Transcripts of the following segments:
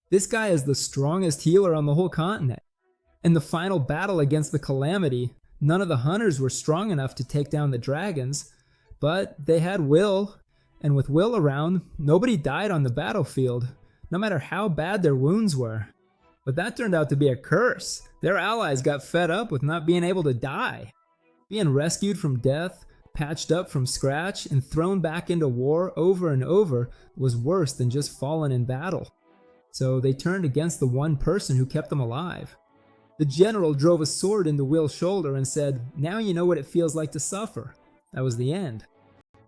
This guy is the strongest healer on the whole continent. In the final battle against the Calamity, none of the hunters were strong enough to take down the dragons, but they had Will, and with Will around, nobody died on the battlefield, no matter how bad their wounds were. But that turned out to be a curse. Their allies got fed up with not being able to die. Being rescued from death, patched up from scratch, and thrown back into war over and over was worse than just falling in battle. So they turned against the one person who kept them alive. The general drove a sword into Will's shoulder and said, "Now you know what it feels like to suffer." That was the end.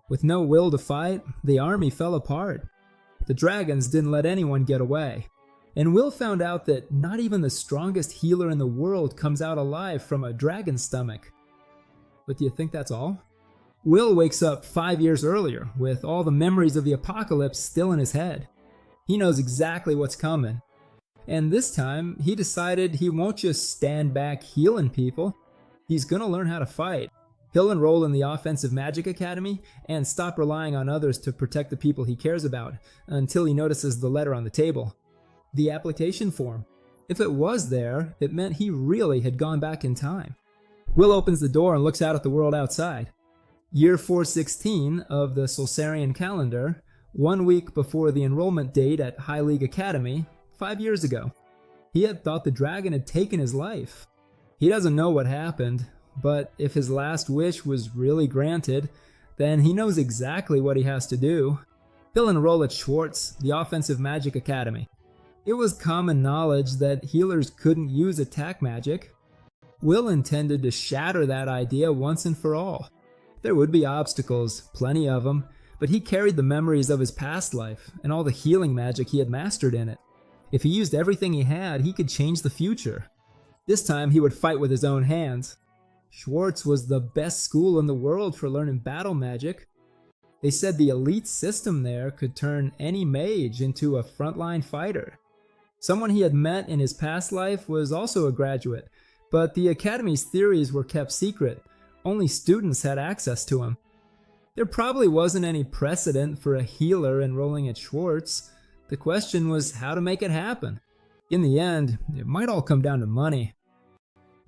With no will to fight, the army fell apart. The dragons didn't let anyone get away. And Will found out that not even the strongest healer in the world comes out alive from a dragon's stomach. But do you think that's all? Will wakes up 5 years earlier with all the memories of the apocalypse still in his head. He knows exactly what's coming. And this time, he decided he won't just stand back healing people. He's gonna learn how to fight. He'll enroll in the Offensive Magic Academy and stop relying on others to protect the people he cares about until he notices the letter on the table. The application form. If it was there, it meant he really had gone back in time. Will opens the door and looks out at the world outside. Year 416 of the Solsarian calendar, 1 week before the enrollment date at High League Academy, 5 years ago. He had thought the dragon had taken his life. He doesn't know what happened, but if his last wish was really granted, then he knows exactly what he has to do. He'll enroll at Schwartz, the Offensive Magic Academy. It was common knowledge that healers couldn't use attack magic. Will intended to shatter that idea once and for all. There would be obstacles, plenty of them, but he carried the memories of his past life and all the healing magic he had mastered in it. If he used everything he had, he could change the future. This time he would fight with his own hands. Schwartz was the best school in the world for learning battle magic. They said the elite system there could turn any mage into a frontline fighter. Someone he had met in his past life was also a graduate, but the academy's theories were kept secret. Only students had access to them. There probably wasn't any precedent for a healer enrolling at Schwartz. The question was how to make it happen. In the end, it might all come down to money.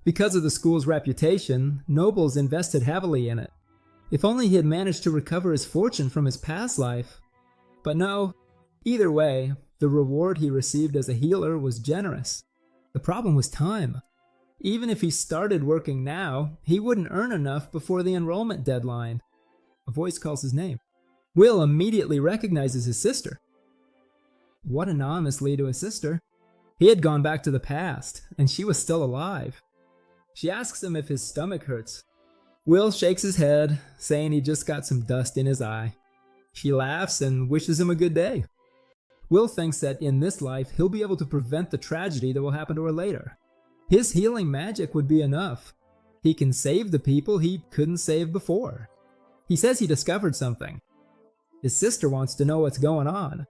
Because of the school's reputation, nobles invested heavily in it. If only he had managed to recover his fortune from his past life. But no, either way, the reward he received as a healer was generous. The problem was time. Even if he started working now, he wouldn't earn enough before the enrollment deadline. A voice calls his name. Will immediately recognizes his sister. What anonymously to his sister? He had gone back to the past, and she was still alive. She asks him if his stomach hurts. Will shakes his head, saying he just got some dust in his eye. She laughs and wishes him a good day. Will thinks that in this life, he'll be able to prevent the tragedy that will happen to her later. His healing magic would be enough. He can save the people he couldn't save before. He says he discovered something. His sister wants to know what's going on.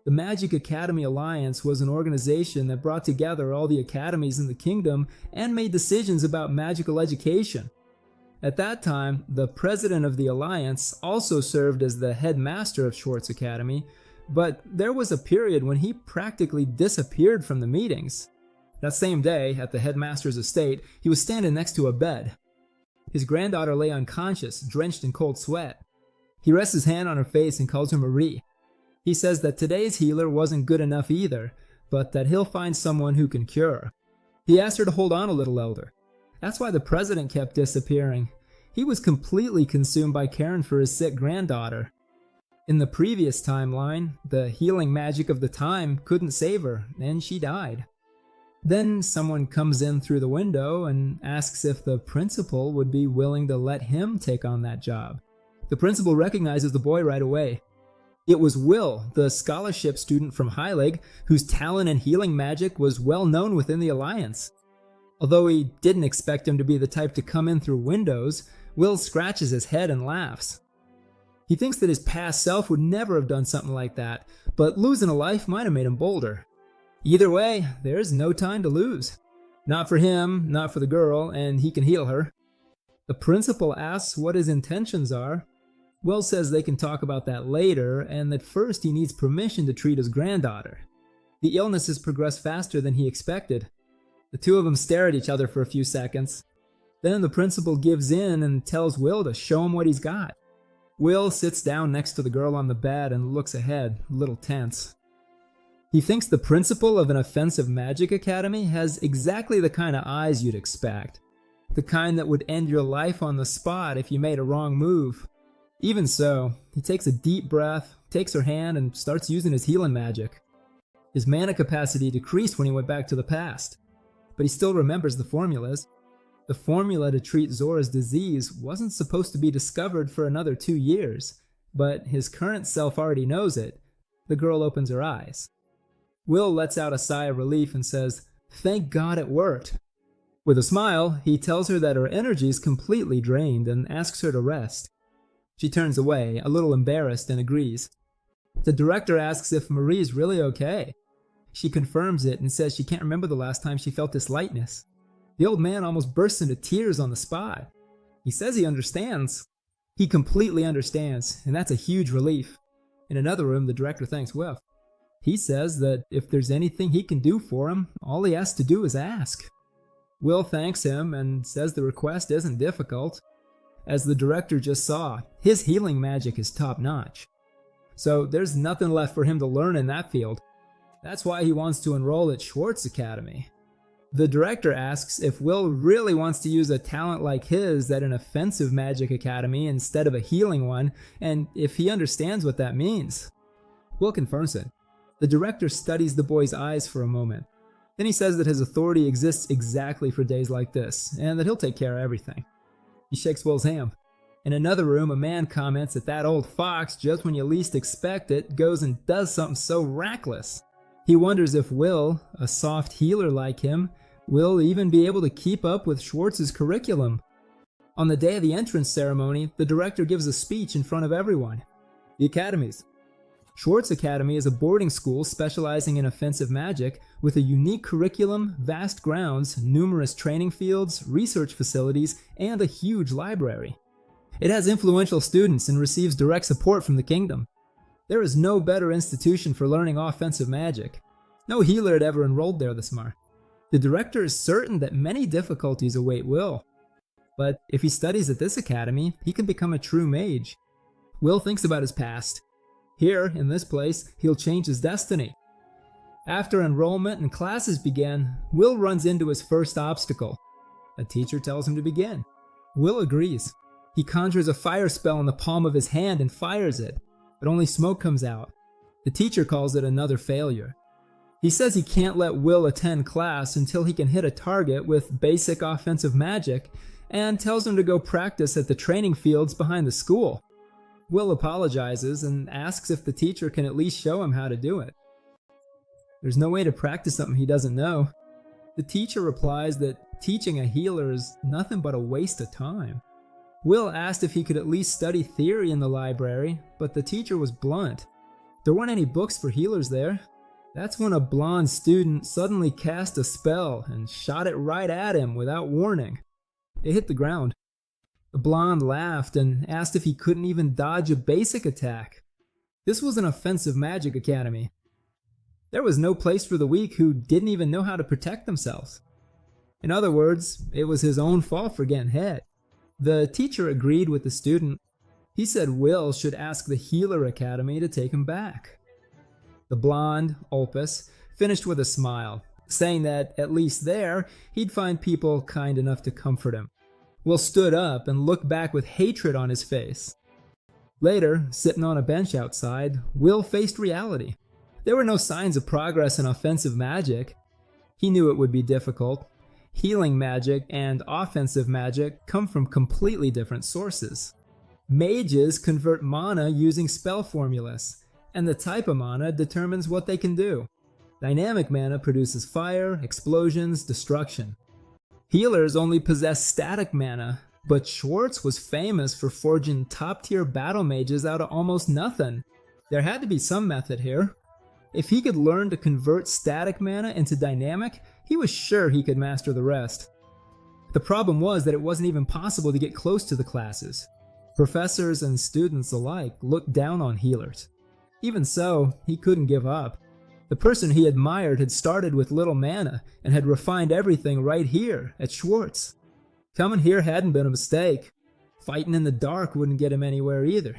The Magic Academy Alliance was an organization that brought together all the academies in the kingdom and made decisions about magical education. At that time, the president of the Alliance also served as the headmaster of Schwartz Academy, but there was a period when he practically disappeared from the meetings. That same day, at the headmaster's estate, he was standing next to a bed. His granddaughter lay unconscious, drenched in cold sweat. He rests his hand on her face and calls her Marie. He says that today's healer wasn't good enough either, but that he'll find someone who can cure. He asked her to hold on a little, Elder. That's why the president kept disappearing. He was completely consumed by caring for his sick granddaughter. In the previous timeline, the healing magic of the time couldn't save her, and she died. Then someone comes in through the window and asks if the principal would be willing to let him take on that job. The principal recognizes the boy right away. It was Will, the scholarship student from High League, whose talent in healing magic was well known within the Alliance. Although he didn't expect him to be the type to come in through windows, Will scratches his head and laughs. He thinks that his past self would never have done something like that, but losing a life might have made him bolder. Either way, there's no time to lose. Not for him, not for the girl, and he can heal her. The principal asks what his intentions are. Will says they can talk about that later, and that first he needs permission to treat his granddaughter. The illness has progressed faster than he expected. The two of them stare at each other for a few seconds. Then the principal gives in and tells Will to show him what he's got. Will sits down next to the girl on the bed and looks ahead, a little tense. He thinks the principal of an offensive magic academy has exactly the kind of eyes you'd expect. The kind that would end your life on the spot if you made a wrong move. Even so, he takes a deep breath, takes her hand, and starts using his healing magic. His mana capacity decreased when he went back to the past, but he still remembers the formulas. The formula to treat Zora's disease wasn't supposed to be discovered for another 2 years, but his current self already knows it. The girl opens her eyes. Will lets out a sigh of relief and says, "Thank God it worked." With a smile, he tells her that her energy is completely drained and asks her to rest. She turns away, a little embarrassed, and agrees. The director asks if Marie's really okay. She confirms it and says she can't remember the last time she felt this lightness. The old man almost bursts into tears on the spot. He says he understands. He completely understands, and that's a huge relief. In another room, the director thanks Will. He says that if there's anything he can do for him, all he has to do is ask. Will thanks him and says the request isn't difficult. As the director just saw, his healing magic is top-notch. So there's nothing left for him to learn in that field. That's why he wants to enroll at Schwartz Academy. The director asks if Will really wants to use a talent like his at an offensive magic academy instead of a healing one, and if he understands what that means. Will confirms it. The director studies the boy's eyes for a moment. Then he says that his authority exists exactly for days like this, and that he'll take care of everything. He shakes Will's hand. In another room, a man comments that old fox, just when you least expect it, goes and does something so reckless. He wonders if Will, a soft healer like him, will even be able to keep up with Schwartz's curriculum. On the day of the entrance ceremony, the director gives a speech in front of everyone. The academies. Schwartz Academy is a boarding school specializing in offensive magic with a unique curriculum, vast grounds, numerous training fields, research facilities, and a huge library. It has influential students and receives direct support from the kingdom. There is no better institution for learning offensive magic. No healer had ever enrolled there this summer. The director is certain that many difficulties await Will. But if he studies at this academy, he can become a true mage. Will thinks about his past. Here, in this place, he'll change his destiny. After enrollment and classes begin, Will runs into his first obstacle. A teacher tells him to begin. Will agrees. He conjures a fire spell in the palm of his hand and fires it, but only smoke comes out. The teacher calls it another failure. He says he can't let Will attend class until he can hit a target with basic offensive magic, and tells him to go practice at the training fields behind the school. Will apologizes and asks if the teacher can at least show him how to do it. There's no way to practice something he doesn't know. The teacher replies that teaching a healer is nothing but a waste of time. Will asked if he could at least study theory in the library, but the teacher was blunt. There weren't any books for healers there. That's when a blonde student suddenly cast a spell and shot it right at him without warning. It hit the ground. The blonde laughed and asked if he couldn't even dodge a basic attack. This was an offensive magic academy. There was no place for the weak who didn't even know how to protect themselves. In other words, it was his own fault for getting hit. The teacher agreed with the student. He said Will should ask the Healer Academy to take him back. The blonde, Opus, finished with a smile, saying that at least there, he'd find people kind enough to comfort him. Will stood up and looked back with hatred on his face. Later, sitting on a bench outside, Will faced reality. There were no signs of progress in offensive magic. He knew it would be difficult. Healing magic and offensive magic come from completely different sources. Mages convert mana using spell formulas, and the type of mana determines what they can do. Dynamic mana produces fire, explosions, destruction. Healers only possess static mana, but Schwartz was famous for forging top-tier battle mages out of almost nothing. There had to be some method here. If he could learn to convert static mana into dynamic, he was sure he could master the rest. The problem was that it wasn't even possible to get close to the classes. Professors and students alike looked down on healers. Even so, he couldn't give up. The person he admired had started with little mana and had refined everything right here at Schwartz. Coming here hadn't been a mistake. Fighting in the dark wouldn't get him anywhere either.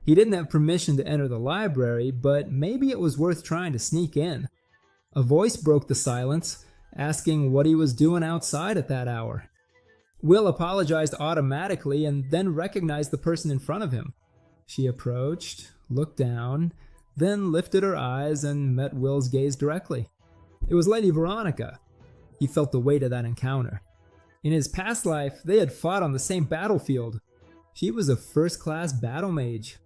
He didn't have permission to enter the library, but maybe it was worth trying to sneak in. A voice broke the silence, asking what he was doing outside at that hour. Will apologized automatically and then recognized the person in front of him. She approached, looked down, then lifted her eyes and met Will's gaze directly. It was Lady Veronica. He felt the weight of that encounter. In his past life, they had fought on the same battlefield. She was a first-class battle mage,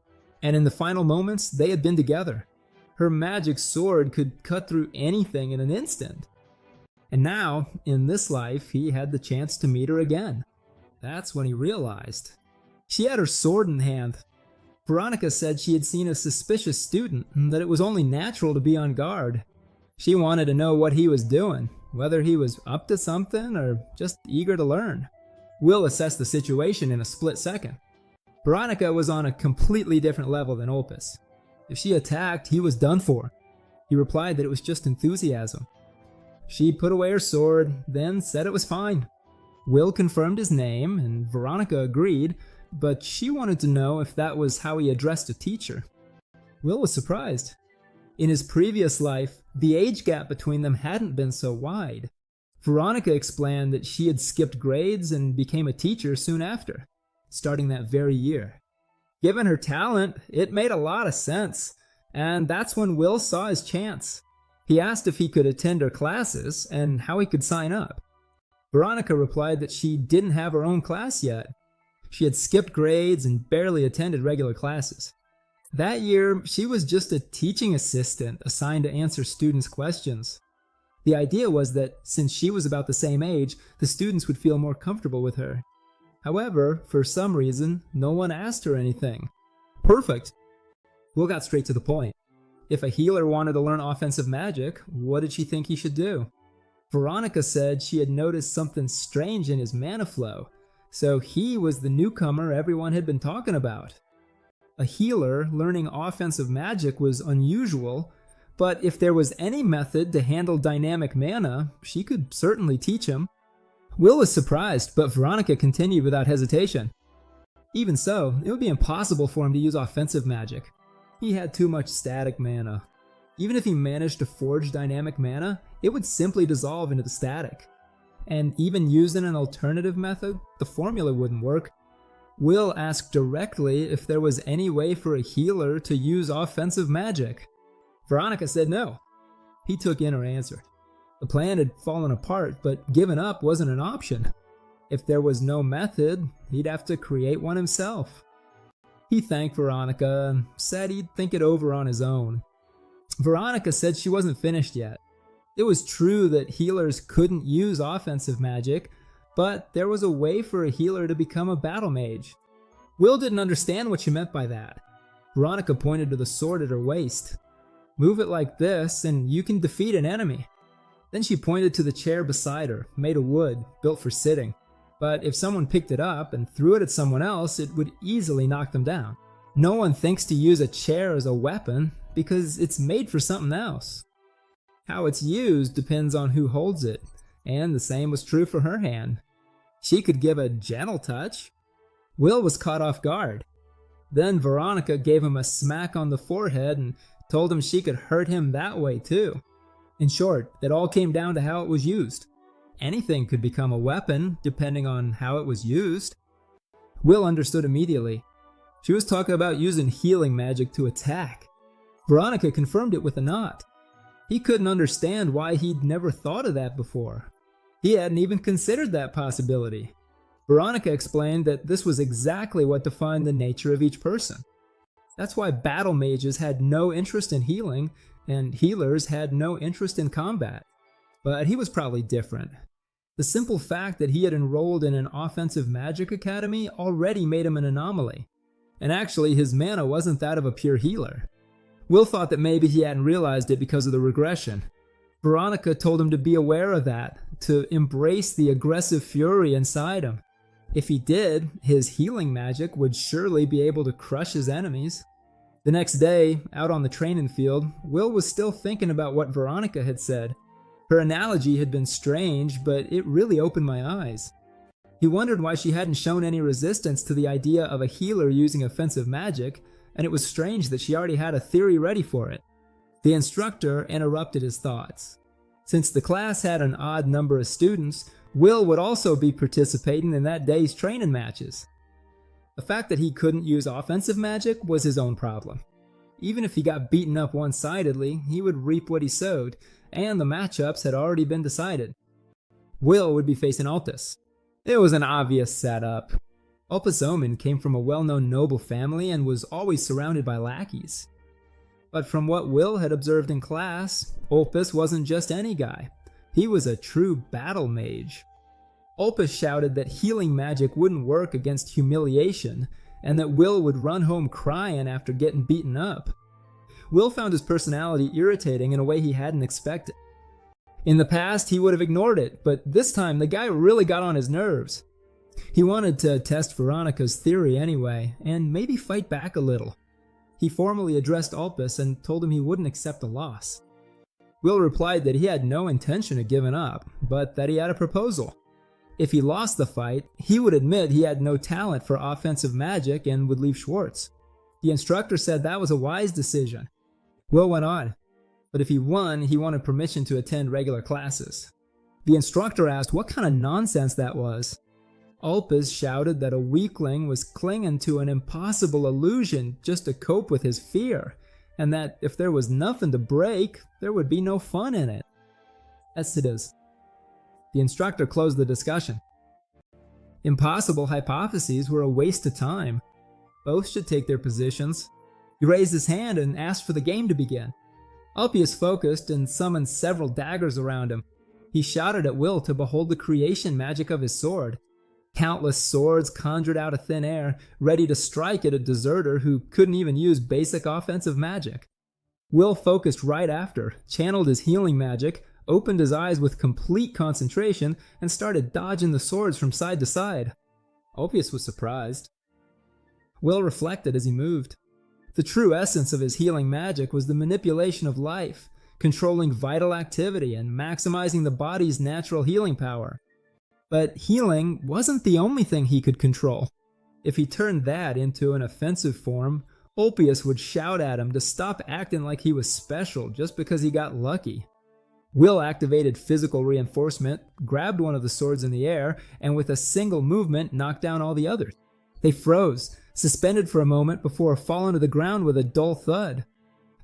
and in the final moments, they had been together. Her magic sword could cut through anything in an instant. And now, in this life, he had the chance to meet her again. That's when he realized. She had her sword in hand. Veronica said she had seen a suspicious student and that it was only natural to be on guard. She wanted to know what he was doing, whether he was up to something or just eager to learn. Will assessed the situation in a split second. Veronica was on a completely different level than Opus. If she attacked, he was done for. He replied that it was just enthusiasm. She put away her sword, then said it was fine. Will confirmed his name, and Veronica agreed, but she wanted to know if that was how he addressed a teacher. Will was surprised. In his previous life, the age gap between them hadn't been so wide. Veronica explained that she had skipped grades and became a teacher soon after, starting that very year. Given her talent, it made a lot of sense, and that's when Will saw his chance. He asked if he could attend her classes and how he could sign up. Veronica replied that she didn't have her own class yet. She had skipped grades and barely attended regular classes. That year, she was just a teaching assistant assigned to answer students' questions. The idea was that since she was about the same age, the students would feel more comfortable with her. However, for some reason, no one asked her anything. Perfect! Will got straight to the point. If a healer wanted to learn offensive magic, what did she think he should do? Veronica said she had noticed something strange in his mana flow, so he was the newcomer everyone had been talking about. A healer learning offensive magic was unusual, but if there was any method to handle dynamic mana, she could certainly teach him. Will was surprised, but Veronica continued without hesitation. Even so, it would be impossible for him to use offensive magic. He had too much static mana. Even if he managed to forge dynamic mana, it would simply dissolve into the static. And even using an alternative method, the formula wouldn't work. Will asked directly if there was any way for a healer to use offensive magic. Veronica said no. He took in her answer. The plan had fallen apart, but giving up wasn't an option. If there was no method, he'd have to create one himself. He thanked Veronica and said he'd think it over on his own. Veronica said she wasn't finished yet. It was true that healers couldn't use offensive magic, but there was a way for a healer to become a battle mage. Will didn't understand what she meant by that. Veronica pointed to the sword at her waist. Move it like this and you can defeat an enemy. Then she pointed to the chair beside her, made of wood, built for sitting. But if someone picked it up and threw it at someone else, it would easily knock them down. No one thinks to use a chair as a weapon because it's made for something else. How it's used depends on who holds it, and the same was true for her hand. She could give a gentle touch. Will was caught off guard. Then Veronica gave him a smack on the forehead and told him she could hurt him that way too. In short, it all came down to how it was used. Anything could become a weapon depending on how it was used. Will understood immediately. She was talking about using healing magic to attack. Veronica confirmed it with a nod. He couldn't understand why he'd never thought of that before. He hadn't even considered that possibility. Veronica explained that this was exactly what defined the nature of each person. That's why battle mages had no interest in healing, and healers had no interest in combat. But he was probably different. The simple fact that he had enrolled in an offensive magic academy already made him an anomaly. And actually, his mana wasn't that of a pure healer. Will thought that maybe he hadn't realized it because of the regression. Veronica told him to be aware of that, to embrace the aggressive fury inside him. If he did, his healing magic would surely be able to crush his enemies. The next day, out on the training field, Will was still thinking about what Veronica had said. Her analogy had been strange, but it really opened my eyes. He wondered why she hadn't shown any resistance to the idea of a healer using offensive magic, and it was strange that she already had a theory ready for it. The instructor interrupted his thoughts. Since the class had an odd number of students, Will would also be participating in that day's training matches. The fact that he couldn't use offensive magic was his own problem. Even if he got beaten up one-sidedly, he would reap what he sowed, and the matchups had already been decided. Will would be facing Altus. It was an obvious setup. Opus Omen came from a well-known noble family and was always surrounded by lackeys. But from what Will had observed in class, Opus wasn't just any guy. He was a true battle mage. Opus shouted that healing magic wouldn't work against humiliation, and that Will would run home crying after getting beaten up. Will found his personality irritating in a way he hadn't expected. In the past, he would have ignored it, but this time the guy really got on his nerves. He wanted to test Veronica's theory anyway, and maybe fight back a little. He formally addressed Opus and told him he wouldn't accept a loss. Will replied that he had no intention of giving up, but that he had a proposal. If he lost the fight, he would admit he had no talent for offensive magic and would leave Schwartz. The instructor said that was a wise decision. Will went on, but if he won, he wanted permission to attend regular classes. The instructor asked what kind of nonsense that was. Opus shouted that a weakling was clinging to an impossible illusion just to cope with his fear, and that if there was nothing to break, there would be no fun in it. Yes, it is. The instructor closed the discussion. Impossible hypotheses were a waste of time. Both should take their positions. He raised his hand and asked for the game to begin. Ulpius focused and summoned several daggers around him. He shouted at Will to behold the creation magic of his sword. Countless swords conjured out of thin air, ready to strike at a deserter who couldn't even use basic offensive magic. Will focused right after, channeled his healing magic, opened his eyes with complete concentration, and started dodging the swords from side to side. Ulpius was surprised. Will reflected as he moved. The true essence of his healing magic was the manipulation of life, controlling vital activity and maximizing the body's natural healing power. But healing wasn't the only thing he could control. If he turned that into an offensive form, Ulpius would shout at him to stop acting like he was special just because he got lucky. Will activated physical reinforcement, grabbed one of the swords in the air, and with a single movement knocked down all the others. They froze, suspended for a moment before falling to the ground with a dull thud.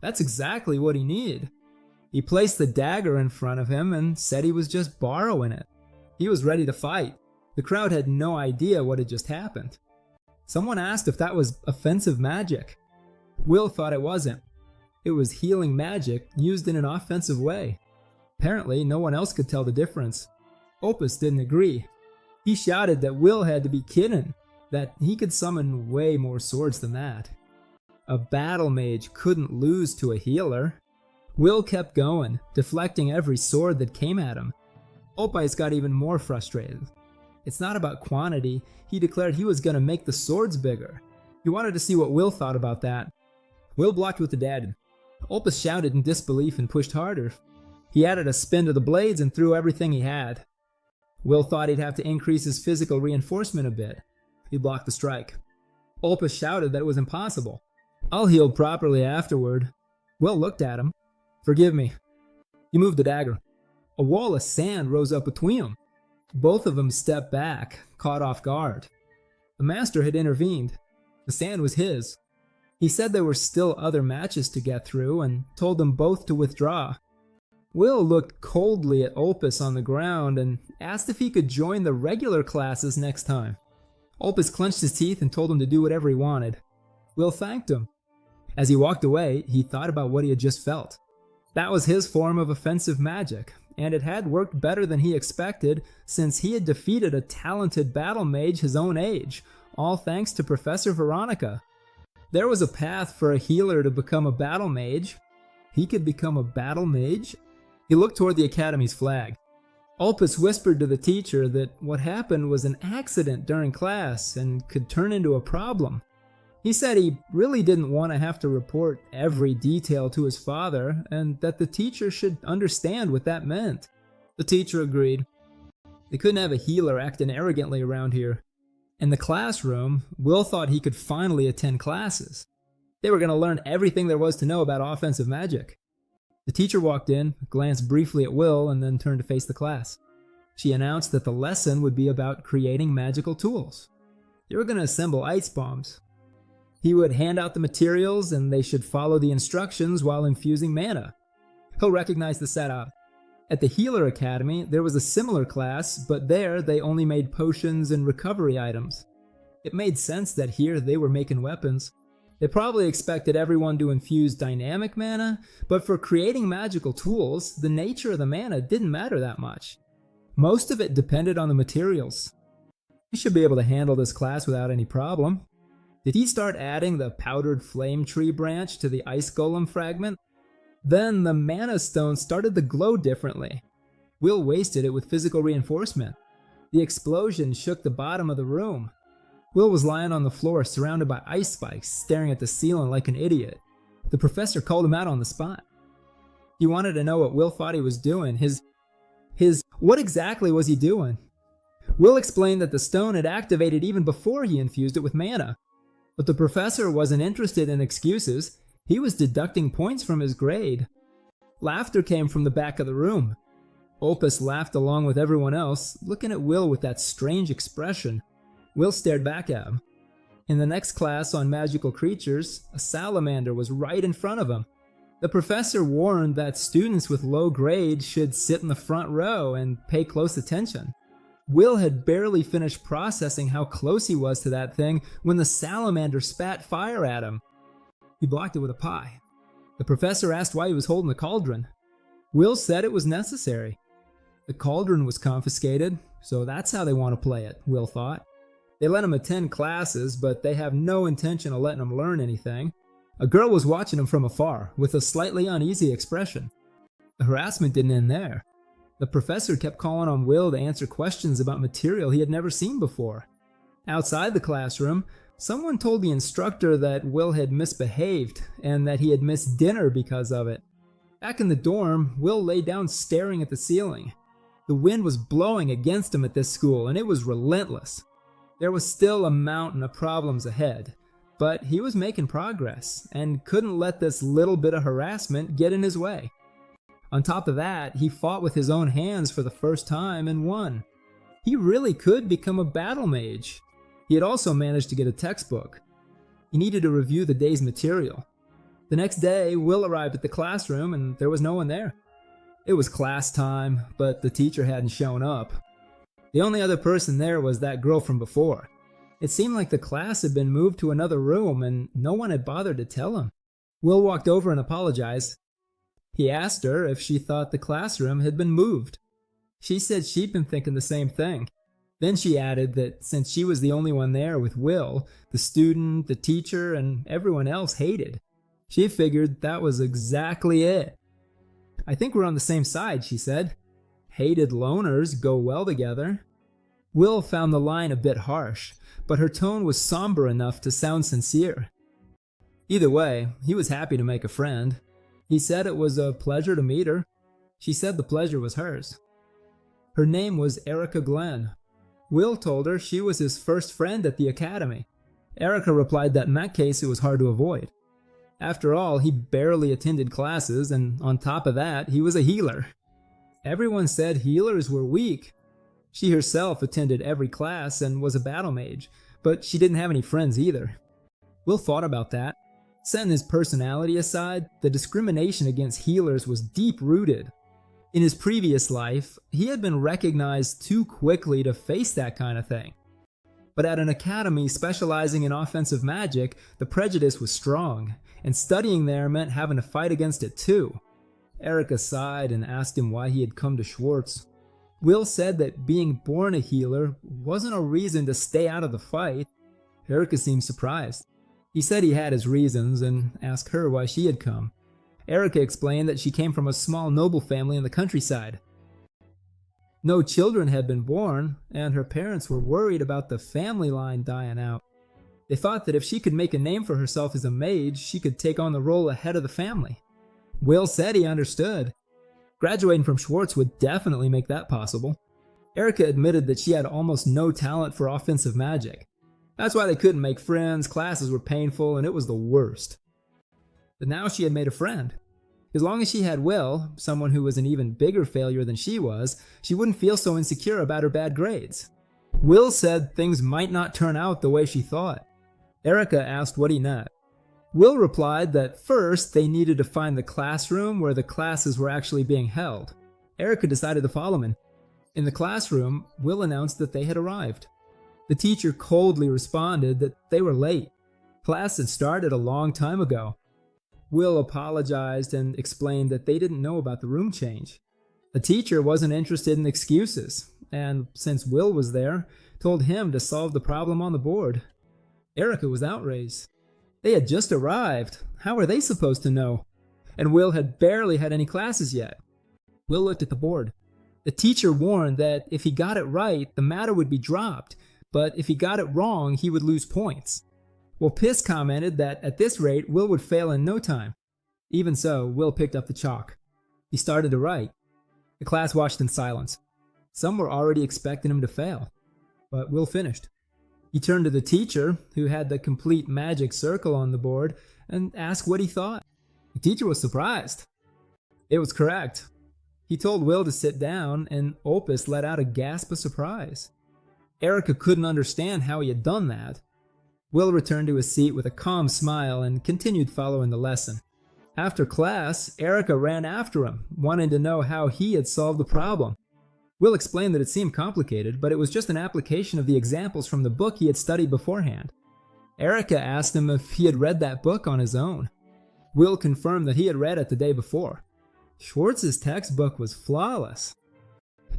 That's exactly what he needed. He placed the dagger in front of him and said he was just borrowing it. He was ready to fight. The crowd had no idea what had just happened. Someone asked if that was offensive magic. Will thought it wasn't. It was healing magic used in an offensive way. Apparently, no one else could tell the difference. Opus didn't agree. He shouted that Will had to be kidding, that he could summon way more swords than that. A battle mage couldn't lose to a healer. Will kept going, deflecting every sword that came at him. Opus got even more frustrated. It's not about quantity. He declared he was going to make the swords bigger. He wanted to see what Will thought about that. Will blocked with the dagger. Opus shouted in disbelief and pushed harder. He added a spin to the blades and threw everything he had. Will thought he'd have to increase his physical reinforcement a bit. He blocked the strike. Opus shouted that it was impossible. I'll heal properly afterward. Will looked at him. Forgive me. He moved the dagger. A wall of sand rose up between them. Both of them stepped back, caught off guard. The master had intervened. The sand was his. He said there were still other matches to get through and told them both to withdraw. Will looked coldly at Opus on the ground and asked if he could join the regular classes next time. Opus clenched his teeth and told him to do whatever he wanted. Will thanked him. As he walked away, he thought about what he had just felt. That was his form of offensive magic, and it had worked better than he expected since he had defeated a talented battle mage his own age, all thanks to Professor Veronica. There was a path for a healer to become a battle mage. He could become a battle mage? He looked toward the academy's flag. Ulpius whispered to the teacher that what happened was an accident during class and could turn into a problem. He said he really didn't want to have to report every detail to his father, and that the teacher should understand what that meant. The teacher agreed. They couldn't have a healer acting arrogantly around here. In the classroom, Will thought he could finally attend classes. They were going to learn everything there was to know about offensive magic. The teacher walked in, glanced briefly at Will, and then turned to face the class. She announced that the lesson would be about creating magical tools. They were going to assemble ice bombs. He would hand out the materials, and they should follow the instructions while infusing mana. He'll recognize the setup. At the Healer Academy, there was a similar class, but there they only made potions and recovery items. It made sense that here they were making weapons. They probably expected everyone to infuse dynamic mana, but for creating magical tools, the nature of the mana didn't matter that much. Most of it depended on the materials. He should be able to handle this class without any problem. Did he start adding the powdered flame tree branch to the ice golem fragment? Then the mana stone started to glow differently. Will wasted it with physical reinforcement. The explosion shook the bottom of the room. Will was lying on the floor surrounded by ice spikes, staring at the ceiling like an idiot. The professor called him out on the spot. He wanted to know what Will thought he was doing. What exactly was he doing? Will explained that the stone had activated even before he infused it with mana. But the professor wasn't interested in excuses. He was deducting points from his grade. Laughter came from the back of the room. Opus laughed along with everyone else, looking at Will with that strange expression. Will stared back at him. In the next class on magical creatures, a salamander was right in front of him. The professor warned that students with low grades should sit in the front row and pay close attention. Will had barely finished processing how close he was to that thing when the salamander spat fire at him. He blocked it with a pie. The professor asked why he was holding the cauldron. Will said it was necessary. The cauldron was confiscated, so that's how they want to play it, Will thought. They let him attend classes, but they have no intention of letting him learn anything. A girl was watching him from afar, with a slightly uneasy expression. The harassment didn't end there. The professor kept calling on Will to answer questions about material he had never seen before. Outside the classroom, someone told the instructor that Will had misbehaved and that he had missed dinner because of it. Back in the dorm, Will lay down staring at the ceiling. The wind was blowing against him at this school, and it was relentless. There was still a mountain of problems ahead, but he was making progress and couldn't let this little bit of harassment get in his way. On top of that, he fought with his own hands for the first time and won. He really could become a battle mage. He had also managed to get a textbook. He needed to review the day's material. The next day, Will arrived at the classroom and there was no one there. It was class time, but the teacher hadn't shown up. The only other person there was that girl from before. It seemed like the class had been moved to another room and no one had bothered to tell him. Will walked over and apologized. He asked her if she thought the classroom had been moved. She said she'd been thinking the same thing. Then she added that since she was the only one there with Will, the student, the teacher, and everyone else hated. She figured that was exactly it. "I think we're on the same side," she said. "Hated loners go well together." Will found the line a bit harsh, but her tone was somber enough to sound sincere. Either way, he was happy to make a friend. He said it was a pleasure to meet her. She said the pleasure was hers. Her name was Erica Glenn. Will told her she was his first friend at the academy. Erica replied that in that case it was hard to avoid. After all, he barely attended classes, and on top of that, he was a healer. Everyone said healers were weak. She herself attended every class and was a battle mage, but she didn't have any friends either. Will thought about that. Setting his personality aside, the discrimination against healers was deep-rooted. In his previous life, he had been recognized too quickly to face that kind of thing. But at an academy specializing in offensive magic, the prejudice was strong, and studying there meant having to fight against it too. Erica sighed and asked him why he had come to Schwartz. Will said that being born a healer wasn't a reason to stay out of the fight. Erica seemed surprised. He said he had his reasons and asked her why she had come. Erica explained that she came from a small noble family in the countryside. No children had been born, and her parents were worried about the family line dying out. They thought that if she could make a name for herself as a mage, she could take on the role of head of the family. Will said he understood. Graduating from Schwartz would definitely make that possible. Erica admitted that she had almost no talent for offensive magic. That's why they couldn't make friends, classes were painful, and it was the worst. But now she had made a friend. As long as she had Will, someone who was an even bigger failure than she was, she wouldn't feel so insecure about her bad grades. Will said things might not turn out the way she thought. Erica asked what he meant. Will replied that first they needed to find the classroom where the classes were actually being held. Erica decided to follow him. In the classroom, Will announced that they had arrived. The teacher coldly responded that they were late. Class had started a long time ago. Will apologized and explained that they didn't know about the room change. The teacher wasn't interested in excuses, and since Will was there, told him to solve the problem on the board. Erica was outraged. They had just arrived. How were they supposed to know? And Will had barely had any classes yet. Will looked at the board. The teacher warned that if he got it right, the matter would be dropped, but if he got it wrong, he would lose points. Well, Piss commented that at this rate, Will would fail in no time. Even so, Will picked up the chalk. He started to write. The class watched in silence. Some were already expecting him to fail, but Will finished. He turned to the teacher, who had the complete magic circle on the board, and asked what he thought. The teacher was surprised. It was correct. He told Will to sit down, and Opus let out a gasp of surprise. Erica couldn't understand how he had done that. Will returned to his seat with a calm smile and continued following the lesson. After class, Erica ran after him, wanting to know how he had solved the problem. Will explained that it seemed complicated, but it was just an application of the examples from the book he had studied beforehand. Erica asked him if he had read that book on his own. Will confirmed that he had read it the day before. Schwartz's textbook was flawless.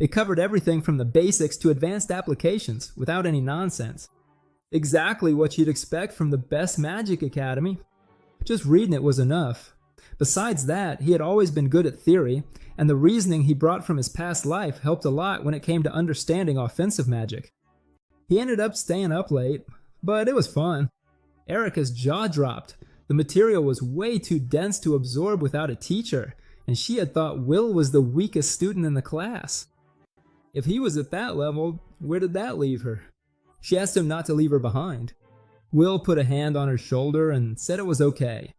It covered everything from the basics to advanced applications, without any nonsense. Exactly what you'd expect from the best magic academy. Just reading it was enough. Besides that, he had always been good at theory, and the reasoning he brought from his past life helped a lot when it came to understanding offensive magic. He ended up staying up late, but it was fun. Erica's jaw dropped. The material was way too dense to absorb without a teacher, and she had thought Will was the weakest student in the class. If he was at that level, where did that leave her? She asked him not to leave her behind. Will put a hand on her shoulder and said it was okay.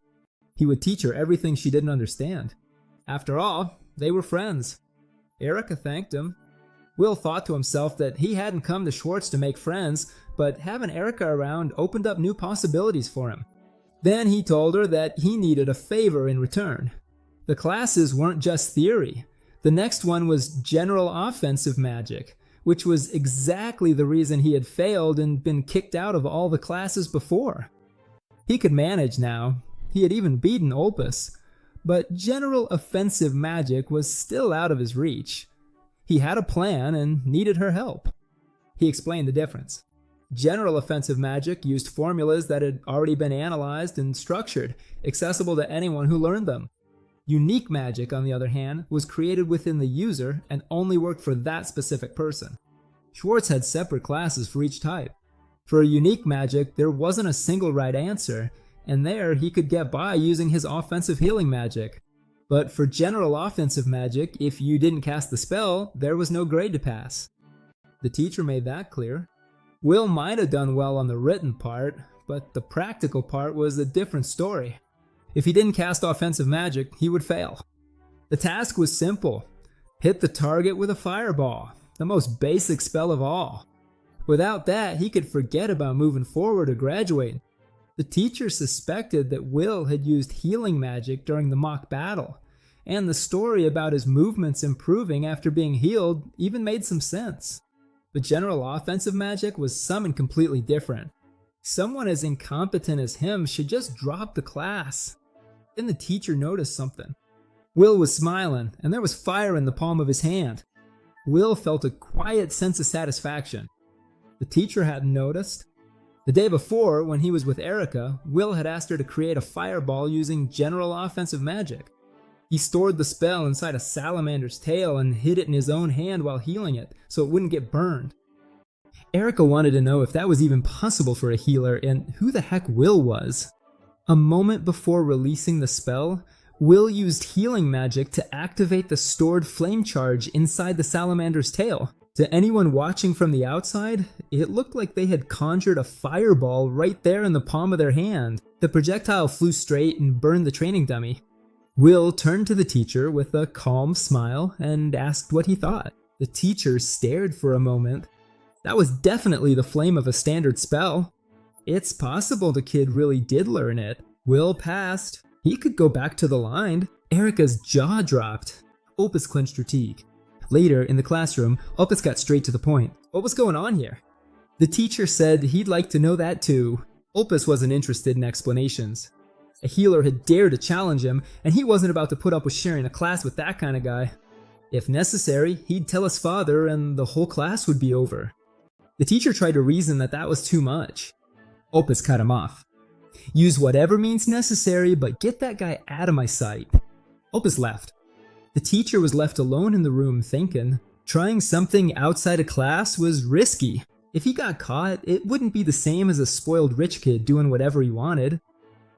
He would teach her everything she didn't understand. After all, they were friends. Erica thanked him. Will thought to himself that he hadn't come to Schwartz to make friends, but having Erica around opened up new possibilities for him. Then he told her that he needed a favor in return. The classes weren't just theory. The next one was general offensive magic, which was exactly the reason he had failed and been kicked out of all the classes before. He could manage now. He had even beaten Opus, but general offensive magic was still out of his reach. He had a plan and needed her help. He explained the difference. General offensive magic used formulas that had already been analyzed and structured, accessible to anyone who learned them. Unique magic, on the other hand, was created within the user and only worked for that specific person. Schwartz had separate classes for each type. For unique magic, there wasn't a single right answer, and there he could get by using his offensive healing magic. But for general offensive magic, if you didn't cast the spell, there was no grade to pass. The teacher made that clear. Will might have done well on the written part, but the practical part was a different story. If he didn't cast offensive magic, he would fail. The task was simple. Hit the target with a fireball, the most basic spell of all. Without that, he could forget about moving forward or graduating. The teacher suspected that Will had used healing magic during the mock battle, and the story about his movements improving after being healed even made some sense. But general offensive magic was something completely different. Someone as incompetent as him should just drop the class. Then the teacher noticed something. Will was smiling, and there was fire in the palm of his hand. Will felt a quiet sense of satisfaction. The teacher hadn't noticed. The day before, when he was with Erica, Will had asked her to create a fireball using general offensive magic. He stored the spell inside a salamander's tail and hid it in his own hand while healing it, so it wouldn't get burned. Erica wanted to know if that was even possible for a healer and who the heck Will was. A moment before releasing the spell, Will used healing magic to activate the stored flame charge inside the salamander's tail. To anyone watching from the outside, it looked like they had conjured a fireball right there in the palm of their hand. The projectile flew straight and burned the training dummy. Will turned to the teacher with a calm smile and asked what he thought. The teacher stared for a moment. That was definitely the flame of a standard spell. It's possible the kid really did learn it. Will passed. He could go back to the line. Erica's jaw dropped. Opus clenched her teeth. Later, in the classroom, Opus got straight to the point. What was going on here? The teacher said he'd like to know that too. Opus wasn't interested in explanations. A healer had dared to challenge him, and he wasn't about to put up with sharing a class with that kind of guy. If necessary, he'd tell his father and the whole class would be over. The teacher tried to reason that that was too much. Opus cut him off. Use whatever means necessary, but get that guy out of my sight. Opus left. The teacher was left alone in the room thinking. Trying something outside of class was risky. If he got caught, it wouldn't be the same as a spoiled rich kid doing whatever he wanted.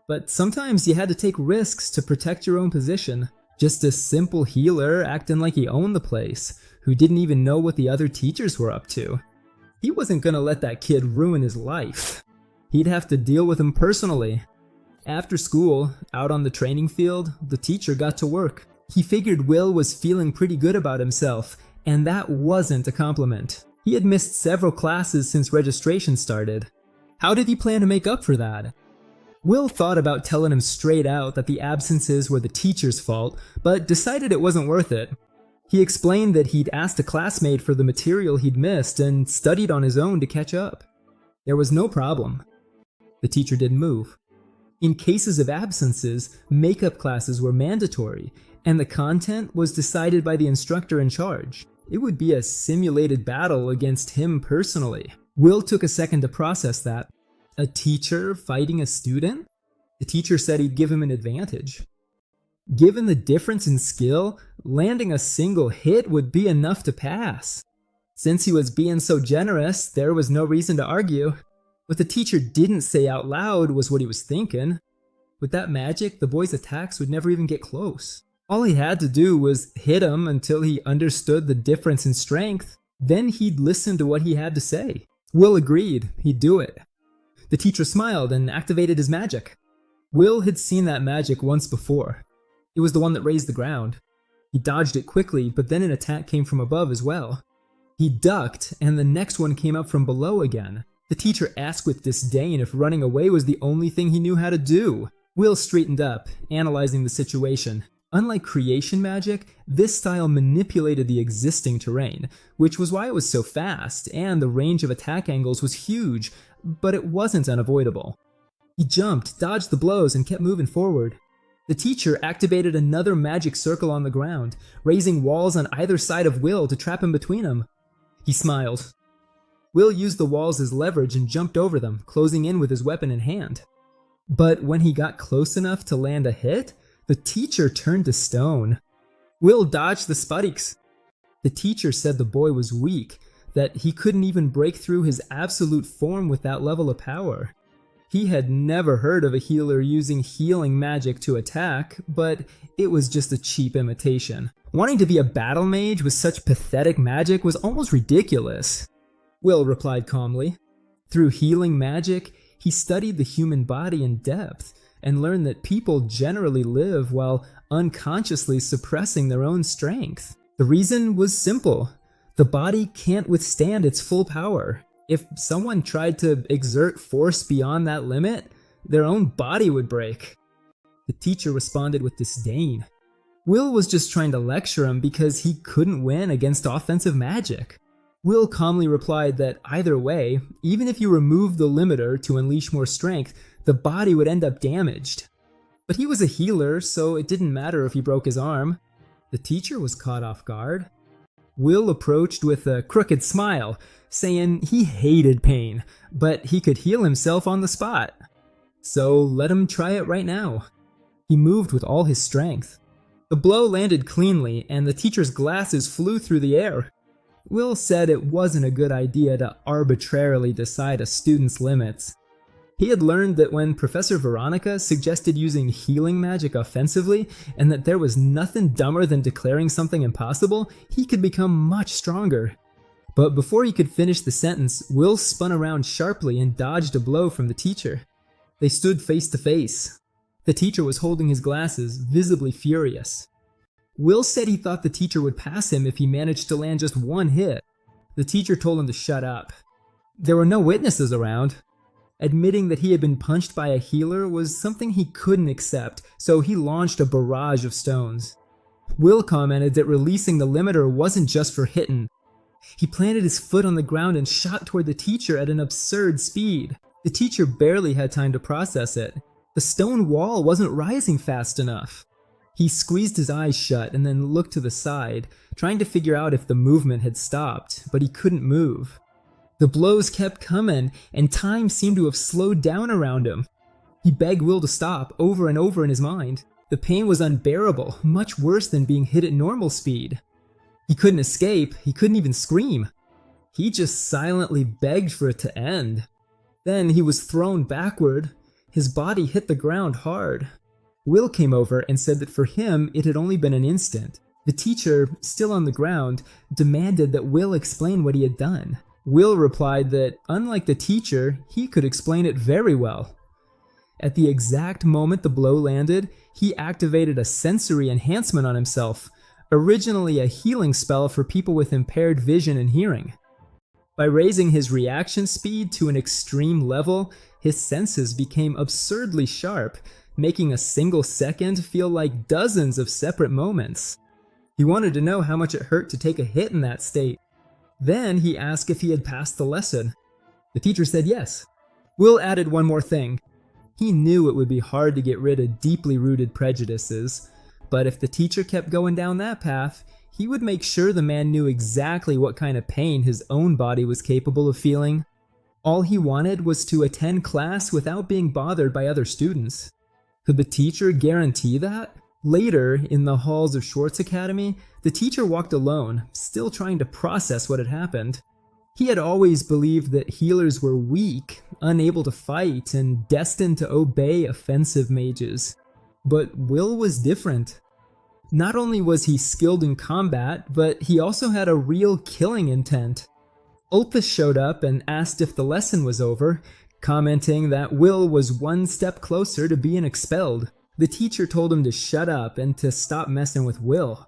But sometimes you had to take risks to protect your own position. Just a simple healer acting like he owned the place, who didn't even know what the other teachers were up to. He wasn't gonna let that kid ruin his life. He'd have to deal with him personally. After school, out on the training field, the teacher got to work. He figured Will was feeling pretty good about himself, and that wasn't a compliment. He had missed several classes since registration started. How did he plan to make up for that? Will thought about telling him straight out that the absences were the teacher's fault, but decided it wasn't worth it. He explained that he'd asked a classmate for the material he'd missed and studied on his own to catch up. There was no problem. The teacher didn't move. In cases of absences, makeup classes were mandatory, and the content was decided by the instructor in charge. It would be a simulated battle against him personally. Will took a second to process that. A teacher fighting a student? The teacher said he'd give him an advantage. Given the difference in skill, landing a single hit would be enough to pass. Since he was being so generous, there was no reason to argue. What the teacher didn't say out loud was what he was thinking. With that magic, the boy's attacks would never even get close. All he had to do was hit him until he understood the difference in strength. Then he'd listen to what he had to say. Will agreed, he'd do it. The teacher smiled and activated his magic. Will had seen that magic once before. It was the one that raised the ground. He dodged it quickly, but then an attack came from above as well. He ducked, and the next one came up from below again. The teacher asked with disdain if running away was the only thing he knew how to do. Will straightened up, analyzing the situation. Unlike creation magic, this style manipulated the existing terrain, which was why it was so fast, and the range of attack angles was huge, but it wasn't unavoidable. He jumped, dodged the blows, and kept moving forward. The teacher activated another magic circle on the ground, raising walls on either side of Will to trap him between them. He smiled. Will used the walls as leverage and jumped over them, closing in with his weapon in hand. But when he got close enough to land a hit, the teacher turned to stone. Will dodged the spuddicks. The teacher said the boy was weak, that he couldn't even break through his absolute form with that level of power. He had never heard of a healer using healing magic to attack, but it was just a cheap imitation. Wanting to be a battle mage with such pathetic magic was almost ridiculous. Will replied calmly. Through healing magic, he studied the human body in depth and learned that people generally live while unconsciously suppressing their own strength. The reason was simple. The body can't withstand its full power. If someone tried to exert force beyond that limit, their own body would break. The teacher responded with disdain. Will was just trying to lecture him because he couldn't win against offensive magic. Will calmly replied that either way, even if you removed the limiter to unleash more strength, the body would end up damaged. But he was a healer, so it didn't matter if he broke his arm. The teacher was caught off guard. Will approached with a crooked smile, saying he hated pain, but he could heal himself on the spot. So let him try it right now. He moved with all his strength. The blow landed cleanly, and the teacher's glasses flew through the air. Will said it wasn't a good idea to arbitrarily decide a student's limits. He had learned that when Professor Veronica suggested using healing magic offensively, and that there was nothing dumber than declaring something impossible, he could become much stronger. But before he could finish the sentence, Will spun around sharply and dodged a blow from the teacher. They stood face to face. The teacher was holding his glasses, visibly furious. Will said he thought the teacher would pass him if he managed to land just one hit. The teacher told him to shut up. There were no witnesses around. Admitting that he had been punched by a healer was something he couldn't accept, so he launched a barrage of stones. Will commented that releasing the limiter wasn't just for hitting. He planted his foot on the ground and shot toward the teacher at an absurd speed. The teacher barely had time to process it. The stone wall wasn't rising fast enough. He squeezed his eyes shut and then looked to the side, trying to figure out if the movement had stopped, but he couldn't move. The blows kept coming, and time seemed to have slowed down around him. He begged Will to stop over and over in his mind. The pain was unbearable, much worse than being hit at normal speed. He couldn't escape, he couldn't even scream. He just silently begged for it to end. Then he was thrown backward. His body hit the ground hard. Will came over and said that for him it had only been an instant. The teacher, still on the ground, demanded that Will explain what he had done. Will replied that, unlike the teacher, he could explain it very well. At the exact moment the blow landed, he activated a sensory enhancement on himself, originally a healing spell for people with impaired vision and hearing. By raising his reaction speed to an extreme level, his senses became absurdly sharp, making a single second feel like dozens of separate moments. He wanted to know how much it hurt to take a hit in that state. Then he asked if he had passed the lesson. The teacher said yes. Will added one more thing. He knew it would be hard to get rid of deeply rooted prejudices, but if the teacher kept going down that path, he would make sure the man knew exactly what kind of pain his own body was capable of feeling. All he wanted was to attend class without being bothered by other students. Could the teacher guarantee that? Later, in the halls of Schwartz Academy, the teacher walked alone, still trying to process what had happened. He had always believed that healers were weak, unable to fight, and destined to obey offensive mages. But Will was different. Not only was he skilled in combat, but he also had a real killing intent. Opus showed up and asked if the lesson was over, commenting that Will was one step closer to being expelled. The teacher told him to shut up and to stop messing with Will.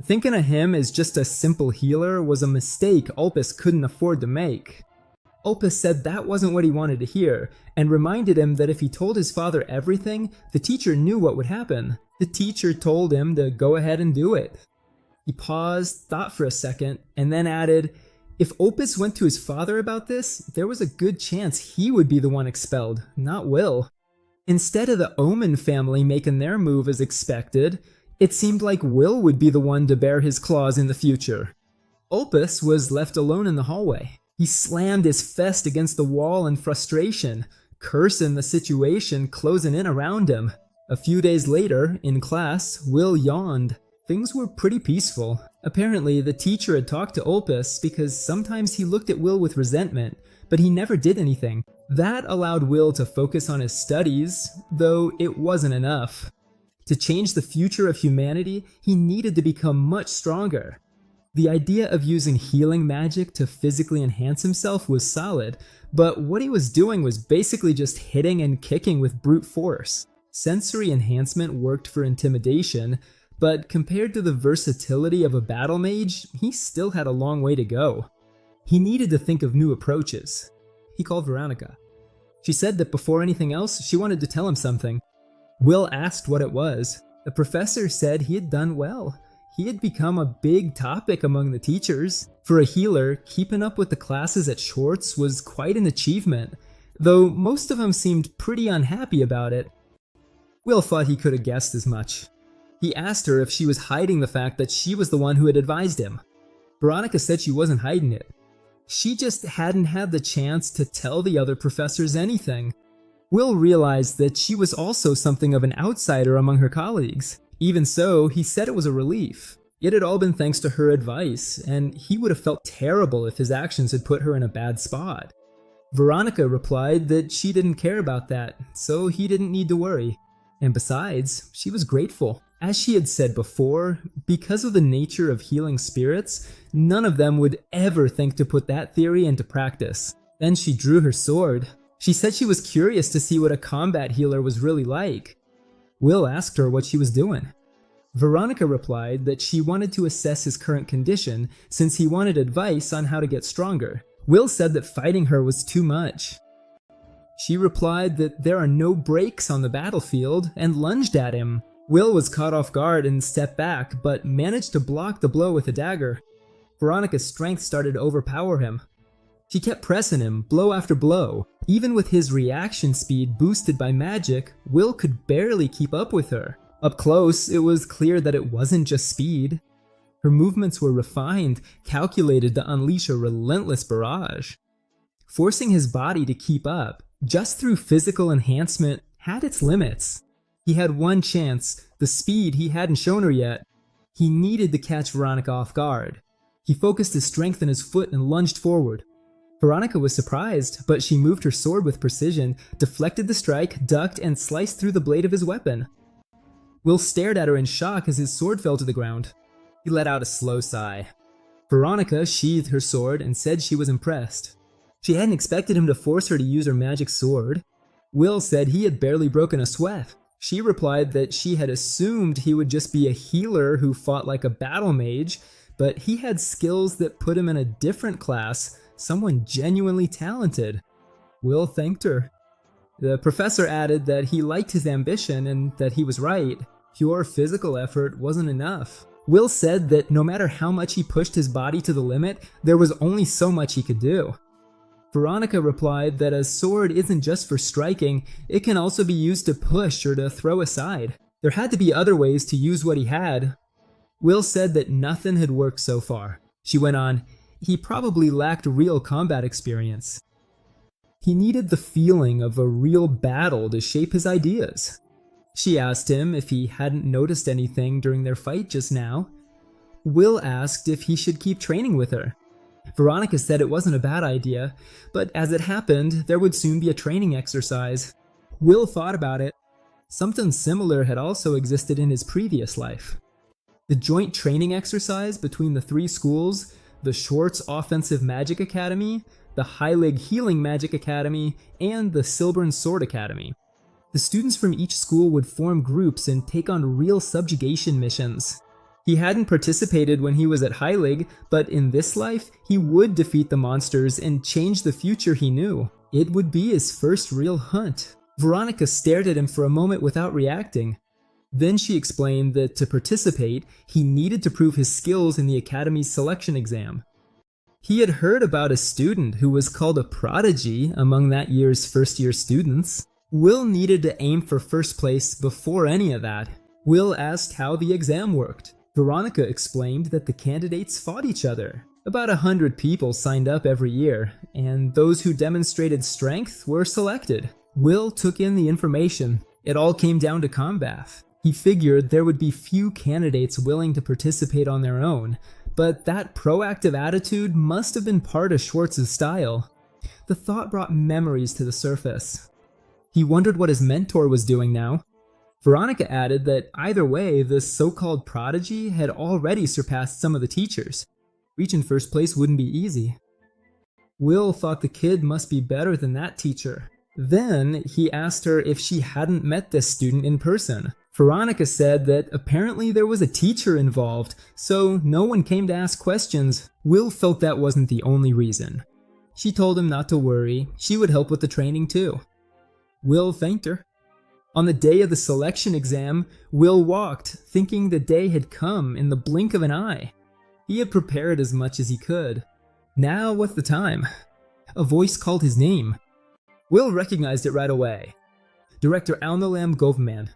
Thinking of him as just a simple healer was a mistake Opus couldn't afford to make. Opus said that wasn't what he wanted to hear, and reminded him that if he told his father everything, the teacher knew what would happen. The teacher told him to go ahead and do it. He paused, thought for a second, and then added, if Opus went to his father about this, there was a good chance he would be the one expelled, not Will. Instead of the Omen family making their move as expected, it seemed like Will would be the one to bear his claws in the future. Opus was left alone in the hallway. He slammed his fist against the wall in frustration, cursing the situation closing in around him. A few days later, in class, Will yawned. Things were pretty peaceful. Apparently, the teacher had talked to Opus because sometimes he looked at Will with resentment, but he never did anything. That allowed Will to focus on his studies, though it wasn't enough. To change the future of humanity, he needed to become much stronger. The idea of using healing magic to physically enhance himself was solid, but what he was doing was basically just hitting and kicking with brute force. Sensory enhancement worked for intimidation, but compared to the versatility of a battle mage, he still had a long way to go. He needed to think of new approaches. He called Veronica. She said that before anything else, she wanted to tell him something. Will asked what it was. The professor said he had done well. He had become a big topic among the teachers. For a healer, keeping up with the classes at Schwartz was quite an achievement, though most of them seemed pretty unhappy about it. Will thought he could have guessed as much. He asked her if she was hiding the fact that she was the one who had advised him. Veronica said she wasn't hiding it. She just hadn't had the chance to tell the other professors anything. Will realized that she was also something of an outsider among her colleagues. Even so, he said it was a relief. It had all been thanks to her advice, and he would have felt terrible if his actions had put her in a bad spot. Veronica replied that she didn't care about that, so he didn't need to worry. And besides, she was grateful. As she had said before, because of the nature of healing spirits, none of them would ever think to put that theory into practice. Then she drew her sword. She said she was curious to see what a combat healer was really like. Will asked her what she was doing. Veronica replied that she wanted to assess his current condition since he wanted advice on how to get stronger. Will said that fighting her was too much. She replied that there are no breaks on the battlefield and lunged at him. Will was caught off guard and stepped back, but managed to block the blow with a dagger. Veronica's strength started to overpower him. She kept pressing him, blow after blow. Even with his reaction speed boosted by magic, Will could barely keep up with her. Up close, it was clear that it wasn't just speed. Her movements were refined, calculated to unleash a relentless barrage. Forcing his body to keep up, just through physical enhancement, had its limits. He had one chance, the speed he hadn't shown her yet. He needed to catch Veronica off guard. He focused his strength in his foot and lunged forward. Veronica was surprised, but she moved her sword with precision, deflected the strike, ducked, and sliced through the blade of his weapon. Will stared at her in shock as his sword fell to the ground. He let out a slow sigh. Veronica sheathed her sword and said she was impressed. She hadn't expected him to force her to use her magic sword. Will said he had barely broken a sweat. She replied that she had assumed he would just be a healer who fought like a battle mage, but he had skills that put him in a different class, someone genuinely talented. Will thanked her. The professor added that he liked his ambition and that he was right. Pure physical effort wasn't enough. Will said that no matter how much he pushed his body to the limit, there was only so much he could do. Veronica replied that a sword isn't just for striking, it can also be used to push or to throw aside. There had to be other ways to use what he had. Will said that nothing had worked so far. She went on, he probably lacked real combat experience. He needed the feeling of a real battle to shape his ideas. She asked him if he hadn't noticed anything during their fight just now. Will asked if he should keep training with her. Veronica said it wasn't a bad idea, but as it happened, there would soon be a training exercise. Will thought about it. Something similar had also existed in his previous life. The joint training exercise between the three schools, the Schwartz Offensive Magic Academy, the Heilig Healing Magic Academy, and the Silbern Sword Academy. The students from each school would form groups and take on real subjugation missions. He hadn't participated when he was at Heilig, but in this life, he would defeat the monsters and change the future he knew. It would be his first real hunt. Veronica stared at him for a moment without reacting. Then she explained that to participate, he needed to prove his skills in the Academy's selection exam. He had heard about a student who was called a prodigy among that year's first-year students. Will needed to aim for first place before any of that. Will asked how the exam worked. Veronica explained that the candidates fought each other. About 100 people signed up every year, and those who demonstrated strength were selected. Will took in the information. It all came down to combat. He figured there would be few candidates willing to participate on their own, but that proactive attitude must have been part of Schwartz's style. The thought brought memories to the surface. He wondered what his mentor was doing now. Veronica added that either way, the so-called prodigy had already surpassed some of the teachers. Reaching first place wouldn't be easy. Will thought the kid must be better than that teacher. Then he asked her if she hadn't met this student in person. Veronica said that apparently there was a teacher involved, so no one came to ask questions. Will felt that wasn't the only reason. She told him not to worry, she would help with the training too. Will thanked her. On the day of the selection exam, Will walked, thinking the day had come in the blink of an eye. He had prepared as much as he could. Now was the time. A voice called his name. Will recognized it right away. Director Alnilam Govman.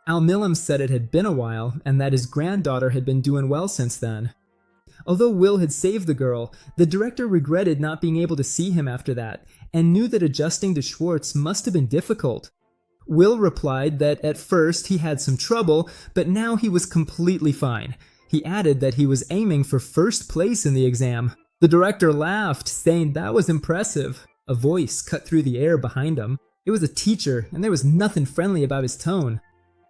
Alnilam said it had been a while and that his granddaughter had been doing well since then. Although Will had saved the girl, the director regretted not being able to see him after that and knew that adjusting to Schwartz must have been difficult. Will replied that at first he had some trouble, but now he was completely fine. He added that he was aiming for first place in the exam. The director laughed, saying that was impressive. A voice cut through the air behind him. It was a teacher, and there was nothing friendly about his tone.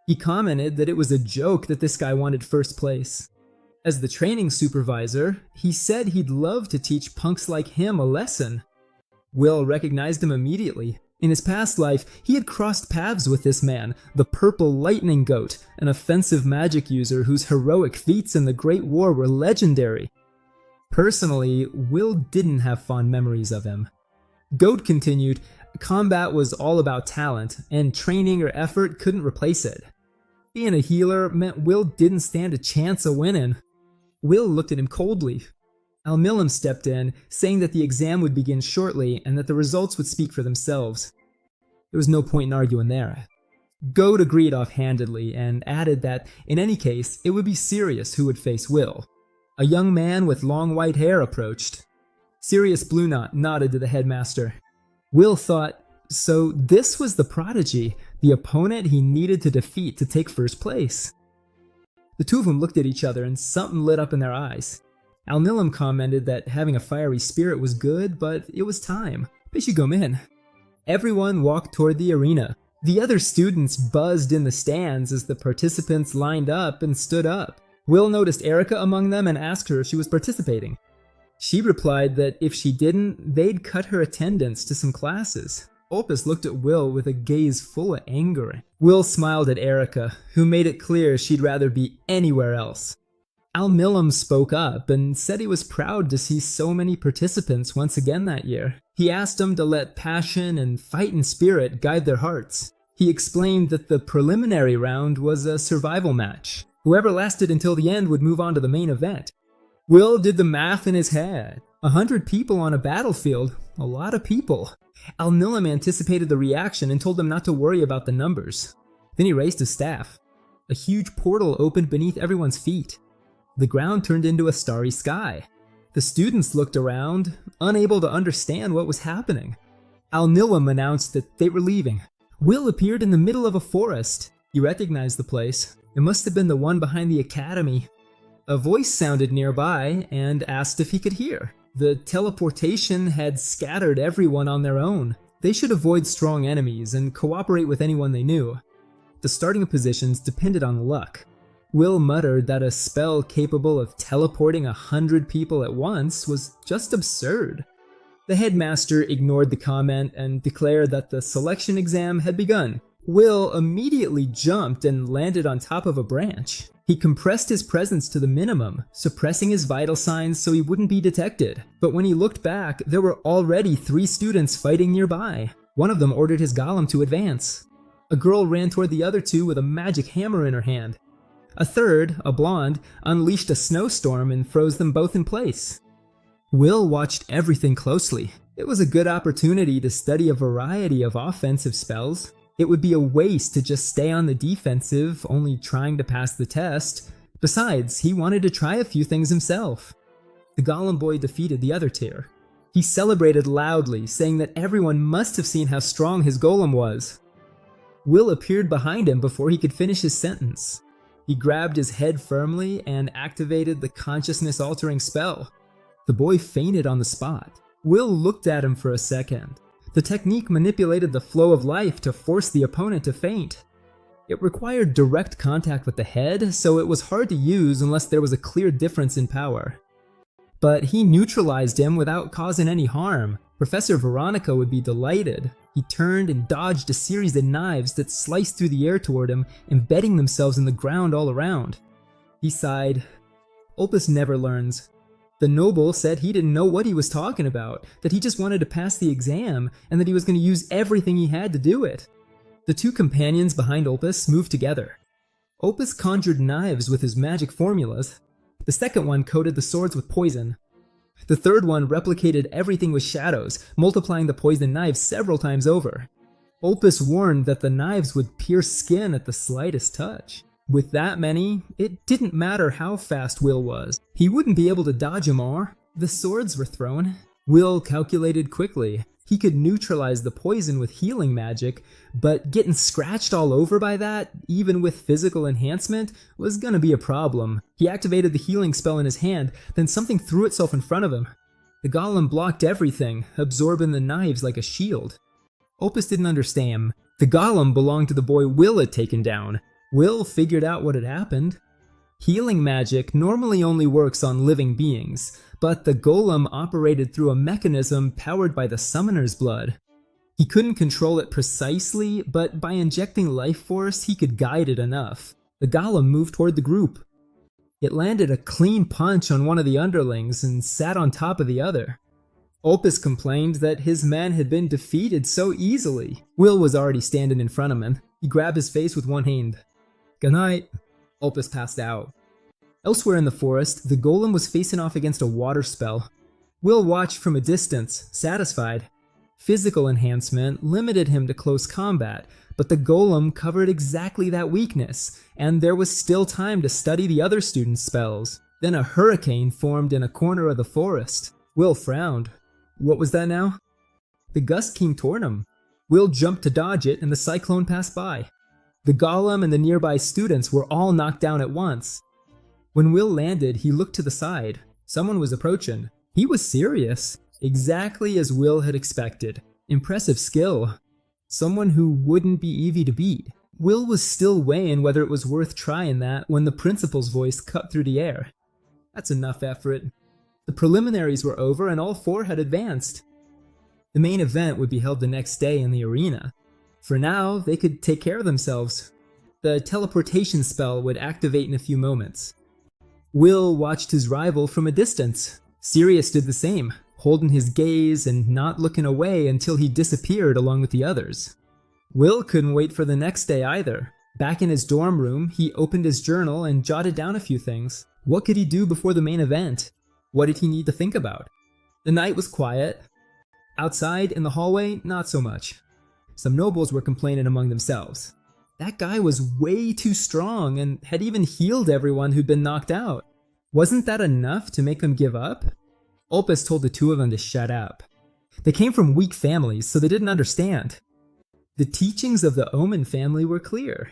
He commented that it was a joke that this guy wanted first place. As the training supervisor, he said he'd love to teach punks like him a lesson. Will recognized him immediately. In his past life, he had crossed paths with this man, the Purple Lightning Goat, an offensive magic user whose heroic feats in the Great War were legendary. Personally, Will didn't have fond memories of him. Goat continued, combat was all about talent, and training or effort couldn't replace it. Being a healer meant Will didn't stand a chance of winning. Will looked at him coldly. Al-Milam stepped in, saying that the exam would begin shortly and that the results would speak for themselves. There was no point in arguing there. Goat agreed offhandedly and added that, in any case, it would be Sirius who would face Will. A young man with long white hair approached. Sirius Blueknot nodded to the headmaster. Will thought, so this was the prodigy, the opponent he needed to defeat to take first place. The two of them looked at each other and something lit up in their eyes. Al-Milam commented that having a fiery spirit was good, but it was time. They should go in. Everyone walked toward the arena. The other students buzzed in the stands as the participants lined up and stood up. Will noticed Erica among them and asked her if she was participating. She replied that if she didn't, they'd cut her attendance to some classes. Opus looked at Will with a gaze full of anger. Will smiled at Erica, who made it clear she'd rather be anywhere else. Al-Milam spoke up and said he was proud to see so many participants once again that year. He asked them to let passion and fighting spirit guide their hearts. He explained that the preliminary round was a survival match. Whoever lasted until the end would move on to the main event. Will did the math in his head. 100 people on a battlefield, a lot of people. Al-Milam anticipated the reaction and told them not to worry about the numbers. Then he raised his staff. A huge portal opened beneath everyone's feet. The ground turned into a starry sky. The students looked around, unable to understand what was happening. Al-Milam announced that they were leaving. Will appeared in the middle of a forest. He recognized the place. It must have been the one behind the academy. A voice sounded nearby and asked if he could hear. The teleportation had scattered everyone on their own. They should avoid strong enemies and cooperate with anyone they knew. The starting positions depended on luck. Will muttered that a spell capable of teleporting 100 people at once was just absurd. The headmaster ignored the comment and declared that the selection exam had begun. Will immediately jumped and landed on top of a branch. He compressed his presence to the minimum, suppressing his vital signs so he wouldn't be detected. But when he looked back, there were already 3 students fighting nearby. One of them ordered his golem to advance. A girl ran toward the other 2 with a magic hammer in her hand. A third, a blonde, unleashed a snowstorm and froze them both in place. Will watched everything closely. It was a good opportunity to study a variety of offensive spells. It would be a waste to just stay on the defensive, only trying to pass the test. Besides, he wanted to try a few things himself. The Golem Boy defeated the other tier. He celebrated loudly, saying that everyone must have seen how strong his golem was. Will appeared behind him before he could finish his sentence. He grabbed his head firmly and activated the consciousness-altering spell. The boy fainted on the spot. Will looked at him for a second. The technique manipulated the flow of life to force the opponent to faint. It required direct contact with the head, so it was hard to use unless there was a clear difference in power. But he neutralized him without causing any harm. Professor Veronica would be delighted. He turned and dodged a series of knives that sliced through the air toward him, embedding themselves in the ground all around. He sighed. Opus never learns. The noble said he didn't know what he was talking about, that he just wanted to pass the exam, and that he was going to use everything he had to do it. The 2 companions behind Opus moved together. Opus conjured knives with his magic formulas. The second one coated the swords with poison. The third one replicated everything with shadows, multiplying the poison knives several times over. Opus warned that the knives would pierce skin at the slightest touch. With that many, it didn't matter how fast Will was. He wouldn't be able to dodge them all. The swords were thrown. Will calculated quickly. He could neutralize the poison with healing magic, but getting scratched all over by that, even with physical enhancement, was gonna be a problem. He activated the healing spell in his hand, then something threw itself in front of him. The golem blocked everything, absorbing the knives like a shield. Opus didn't understand. The golem belonged to the boy Will had taken down. Will figured out what had happened. Healing magic normally only works on living beings, but the golem operated through a mechanism powered by the summoner's blood. He couldn't control it precisely, but by injecting life force, he could guide it enough. The golem moved toward the group. It landed a clean punch on one of the underlings and sat on top of the other. Opus complained that his men had been defeated so easily. Will was already standing in front of him. He grabbed his face with one hand. "Good night." Opus passed out. Elsewhere in the forest, the golem was facing off against a water spell. Will watched from a distance, satisfied. Physical enhancement limited him to close combat, but the golem covered exactly that weakness, and there was still time to study the other students' spells. Then a hurricane formed in a corner of the forest. Will frowned. What was that now? The gust came toward him. Will jumped to dodge it, and the cyclone passed by. The golem and the nearby students were all knocked down at once. When Will landed, he looked to the side. Someone was approaching. He was serious, exactly as Will had expected. Impressive skill. Someone who wouldn't be easy to beat. Will was still weighing whether it was worth trying that when the principal's voice cut through the air. That's enough effort. The preliminaries were over and all four had advanced. The main event would be held the next day in the arena. For now, they could take care of themselves. The teleportation spell would activate in a few moments. Will watched his rival from a distance. Sirius did the same, holding his gaze and not looking away until he disappeared along with the others. Will couldn't wait for the next day either. Back in his dorm room, he opened his journal and jotted down a few things. What could he do before the main event? What did he need to think about? The night was quiet. Outside, in the hallway, not so much. Some nobles were complaining among themselves. That guy was way too strong and had even healed everyone who'd been knocked out. Wasn't that enough to make them give up? Opus told the two of them to shut up. They came from weak families, so they didn't understand. The teachings of the Omen family were clear.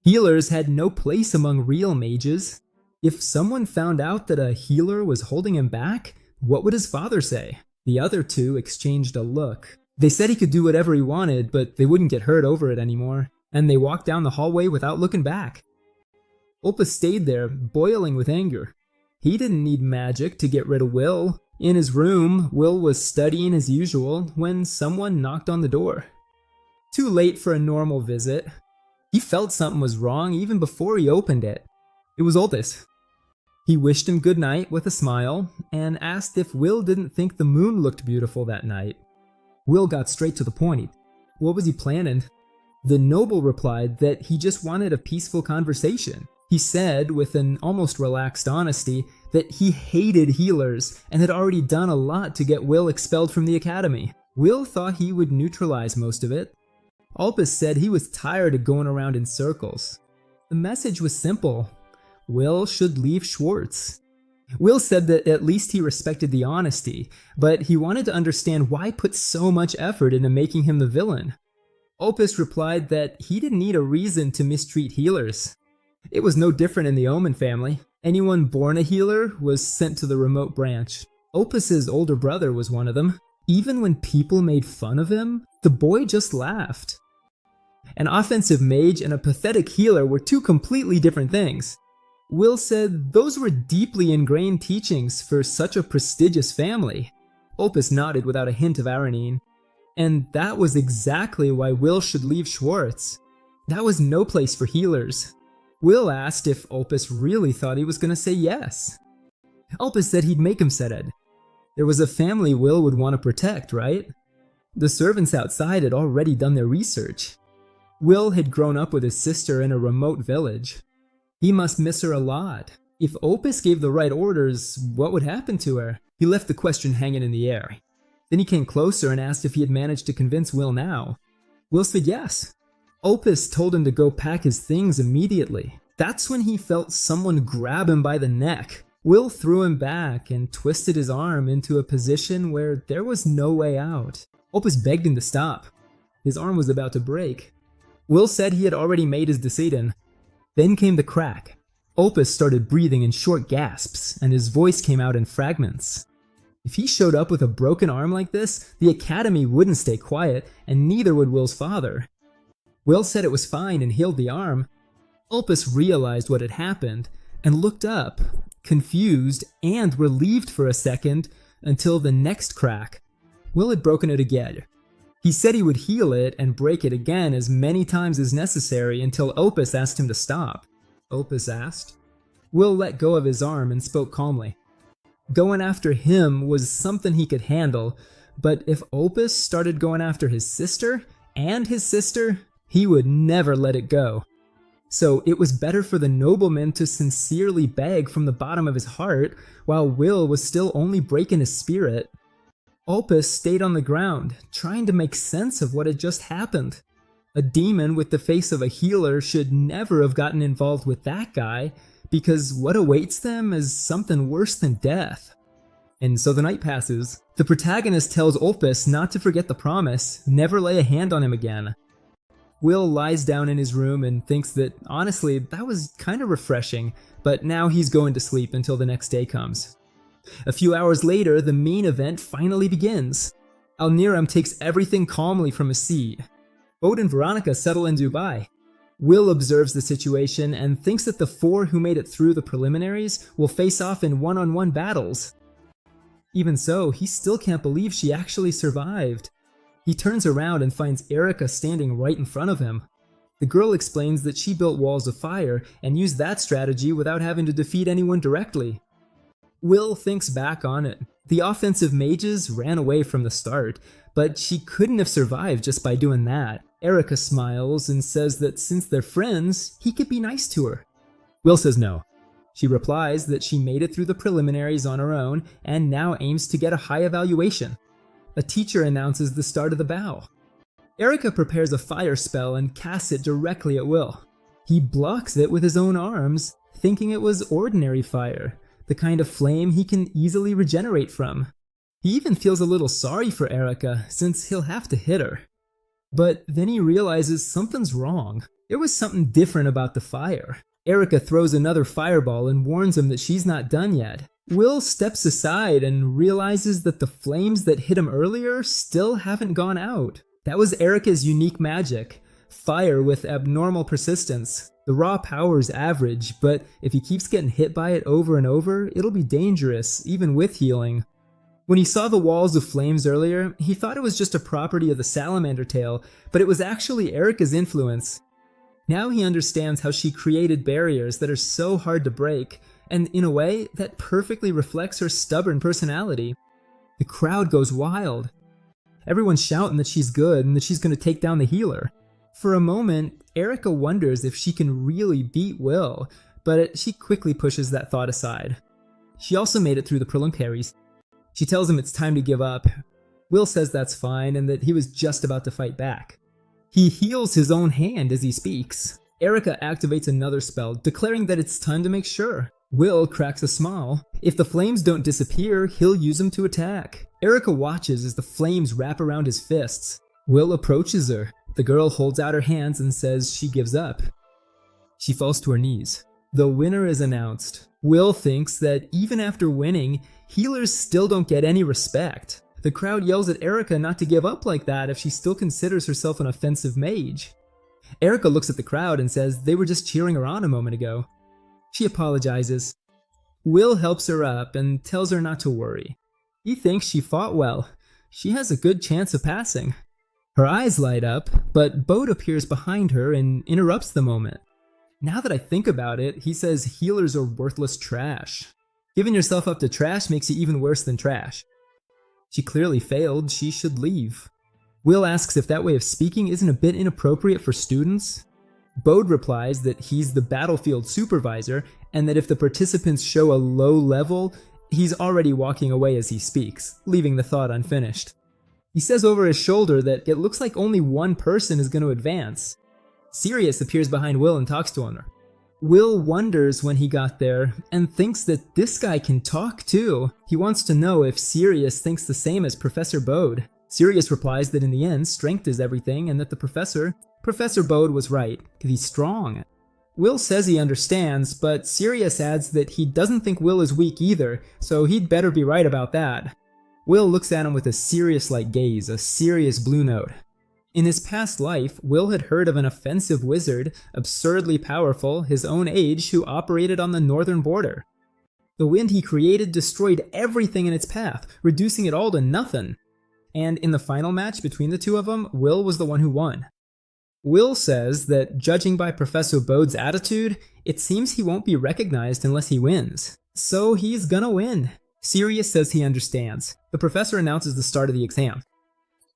Healers had no place among real mages. If someone found out that a healer was holding him back, what would his father say? The other two exchanged a look. They said he could do whatever he wanted, but they wouldn't get hurt over it anymore, and they walked down the hallway without looking back. Opus stayed there, boiling with anger. He didn't need magic to get rid of Will. In his room, Will was studying as usual when someone knocked on the door. Too late for a normal visit. He felt something was wrong even before he opened it. It was Opus. He wished him good night with a smile and asked if Will didn't think the moon looked beautiful that night. Will got straight to the point. What was he planning? The noble replied that he just wanted a peaceful conversation. He said, with an almost relaxed honesty, that he hated healers and had already done a lot to get Will expelled from the academy. Will thought he would neutralize most of it. Opus said he was tired of going around in circles. The message was simple. Will should leave Schwartz. Will said that at least he respected the honesty, but he wanted to understand why put so much effort into making him the villain. Opus replied that he didn't need a reason to mistreat healers. It was no different in the Omen family. Anyone born a healer was sent to the remote branch. Opus's older brother was one of them. Even when people made fun of him, the boy just laughed. An offensive mage and a pathetic healer were two completely different things. Will said those were deeply ingrained teachings for such a prestigious family. Opus nodded without a hint of irony. And that was exactly why Will should leave Schwartz. That was no place for healers. Will asked if Opus really thought he was going to say yes. Opus said he'd make him said it. There was a family Will would want to protect, right? The servants outside had already done their research. Will had grown up with his sister in a remote village. He must miss her a lot. If Opus gave the right orders, what would happen to her? He left the question hanging in the air. Then he came closer and asked if he had managed to convince Will now. Will said yes. Opus told him to go pack his things immediately. That's when he felt someone grab him by the neck. Will threw him back and twisted his arm into a position where there was no way out. Opus begged him to stop. His arm was about to break. Will said he had already made his decision. Then came the crack. Opus started breathing in short gasps, and his voice came out in fragments. If he showed up with a broken arm like this, the Academy wouldn't stay quiet, and neither would Will's father. Will said it was fine and healed the arm. Opus realized what had happened, and looked up, confused and relieved for a second, until the next crack. Will had broken it again. He said he would heal it and break it again as many times as necessary until Opus asked him to stop. Opus asked. Will let go of his arm and spoke calmly. Going after him was something he could handle, but if Opus started going after his sister, he would never let it go. So it was better for the nobleman to sincerely beg from the bottom of his heart, while Will was still only breaking his spirit. Opus stayed on the ground, trying to make sense of what had just happened. A demon with the face of a healer should never have gotten involved with that guy, because what awaits them is something worse than death. And so the night passes. The protagonist tells Opus not to forget the promise, never lay a hand on him again. Will lies down in his room and thinks that, honestly, that was kind of refreshing, but now he's going to sleep until the next day comes. A few hours later, the main event finally begins. Alniram takes everything calmly from his seat. Bode and Veronica settle in Dubai. Will observes the situation and thinks that the 4 who made it through the preliminaries will face off in one-on-one battles. Even so, he still can't believe she actually survived. He turns around and finds Erica standing right in front of him. The girl explains that she built walls of fire and used that strategy without having to defeat anyone directly. Will thinks back on it. The offensive mages ran away from the start, but she couldn't have survived just by doing that. Erica smiles and says that since they're friends, he could be nice to her. Will says no. She replies that she made it through the preliminaries on her own and now aims to get a high evaluation. A teacher announces the start of the bow. Erica prepares a fire spell and casts it directly at Will. He blocks it with his own arms, thinking it was ordinary fire, the kind of flame he can easily regenerate from. He even feels a little sorry for Erica, since he'll have to hit her. But then he realizes something's wrong. There was something different about the fire. Erica throws another fireball and warns him that she's not done yet. Will steps aside and realizes that the flames that hit him earlier still haven't gone out. That was Erica's unique magic. Fire with abnormal persistence. The raw power's average, but if he keeps getting hit by it over and over, it'll be dangerous, even with healing. When he saw the walls of flames earlier, he thought it was just a property of the salamander tail, but it was actually Erica's influence. Now he understands how she created barriers that are so hard to break, and in a way, that perfectly reflects her stubborn personality. The crowd goes wild. Everyone's shouting that she's good and that she's going to take down the healer. For a moment, Erica wonders if she can really beat Will, but she quickly pushes that thought aside. She also made it through the preliminaries. She tells him it's time to give up. Will says that's fine and that he was just about to fight back. He heals his own hand as he speaks. Erica activates another spell, declaring that it's time to make sure. Will cracks a smile. If the flames don't disappear, he'll use them to attack. Erica watches as the flames wrap around his fists. Will approaches her. The girl holds out her hands and says she gives up. She falls to her knees. The winner is announced. Will thinks that even after winning, healers still don't get any respect. The crowd yells at Erica not to give up like that if she still considers herself an offensive mage. Erica looks at the crowd and says they were just cheering her on a moment ago. She apologizes. Will helps her up and tells her not to worry. He thinks she fought well. She has a good chance of passing. Her eyes light up, but Bode appears behind her and interrupts the moment. Now that I think about it, he says healers are worthless trash. Giving yourself up to trash makes you even worse than trash. She clearly failed, she should leave. Will asks if that way of speaking isn't a bit inappropriate for students. Bode replies that he's the battlefield supervisor and that if the participants show a low level, he's already walking away as he speaks, leaving the thought unfinished. He says over his shoulder that it looks like only one person is going to advance. Sirius appears behind Will and talks to him. Will wonders when he got there and thinks that this guy can talk too. He wants to know if Sirius thinks the same as Professor Bode. Sirius replies that in the end, strength is everything and that Professor Bode was right, because he's strong. Will says he understands, but Sirius adds that he doesn't think Will is weak either, so he'd better be right about that. Will looks at him with a Sirius-like gaze, a serious blue note. In his past life, Will had heard of an offensive wizard, absurdly powerful, his own age, who operated on the northern border. The wind he created destroyed everything in its path, reducing it all to nothing. And in the final match between the two of them, Will was the one who won. Will says that, judging by Professor Bode's attitude, it seems he won't be recognized unless he wins. So he's gonna win. Sirius says he understands. The professor announces the start of the exam.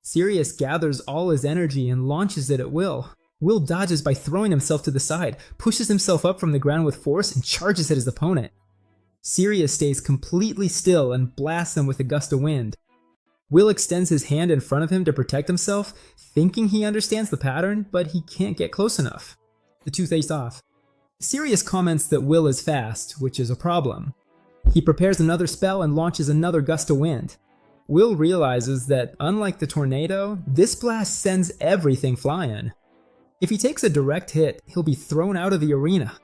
Sirius gathers all his energy and launches it at Will. Will dodges by throwing himself to the side, pushes himself up from the ground with force, and charges at his opponent. Sirius stays completely still and blasts him with a gust of wind. Will extends his hand in front of him to protect himself, thinking he understands the pattern, but he can't get close enough. The two face off. Sirius comments that Will is fast, which is a problem. He prepares another spell and launches another gust of wind. Will realizes that, unlike the tornado, this blast sends everything flying. If he takes a direct hit, he'll be thrown out of the arena.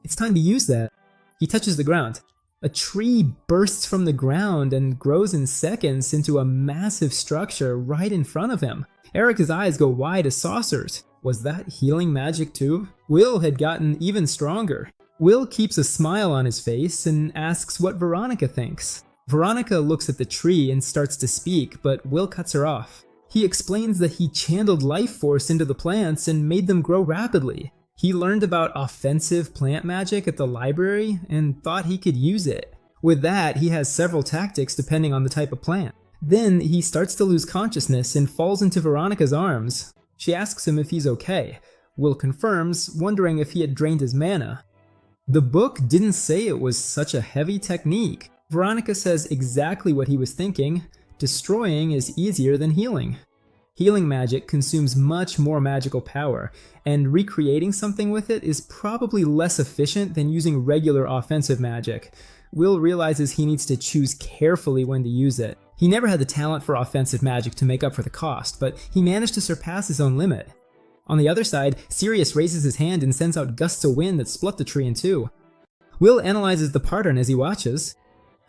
It's time to use that. He touches the ground. A tree bursts from the ground and grows in seconds into a massive structure right in front of him. Eric's eyes go wide as saucers. Was that healing magic too? Will had gotten even stronger. Will keeps a smile on his face and asks what Veronica thinks. Veronica looks at the tree and starts to speak, but Will cuts her off. He explains that he channeled life force into the plants and made them grow rapidly. He learned about offensive plant magic at the library and thought he could use it. With that, he has several tactics depending on the type of plant. Then he starts to lose consciousness and falls into Veronica's arms. She asks him if he's okay. Will confirms, wondering if he had drained his mana. The book didn't say it was such a heavy technique. Veronica says exactly what he was thinking. Destroying is easier than healing. Healing magic consumes much more magical power, and recreating something with it is probably less efficient than using regular offensive magic. Will realizes he needs to choose carefully when to use it. He never had the talent for offensive magic to make up for the cost, but he managed to surpass his own limit. On the other side, Sirius raises his hand and sends out gusts of wind that split the tree in two. Will analyzes the pattern as he watches.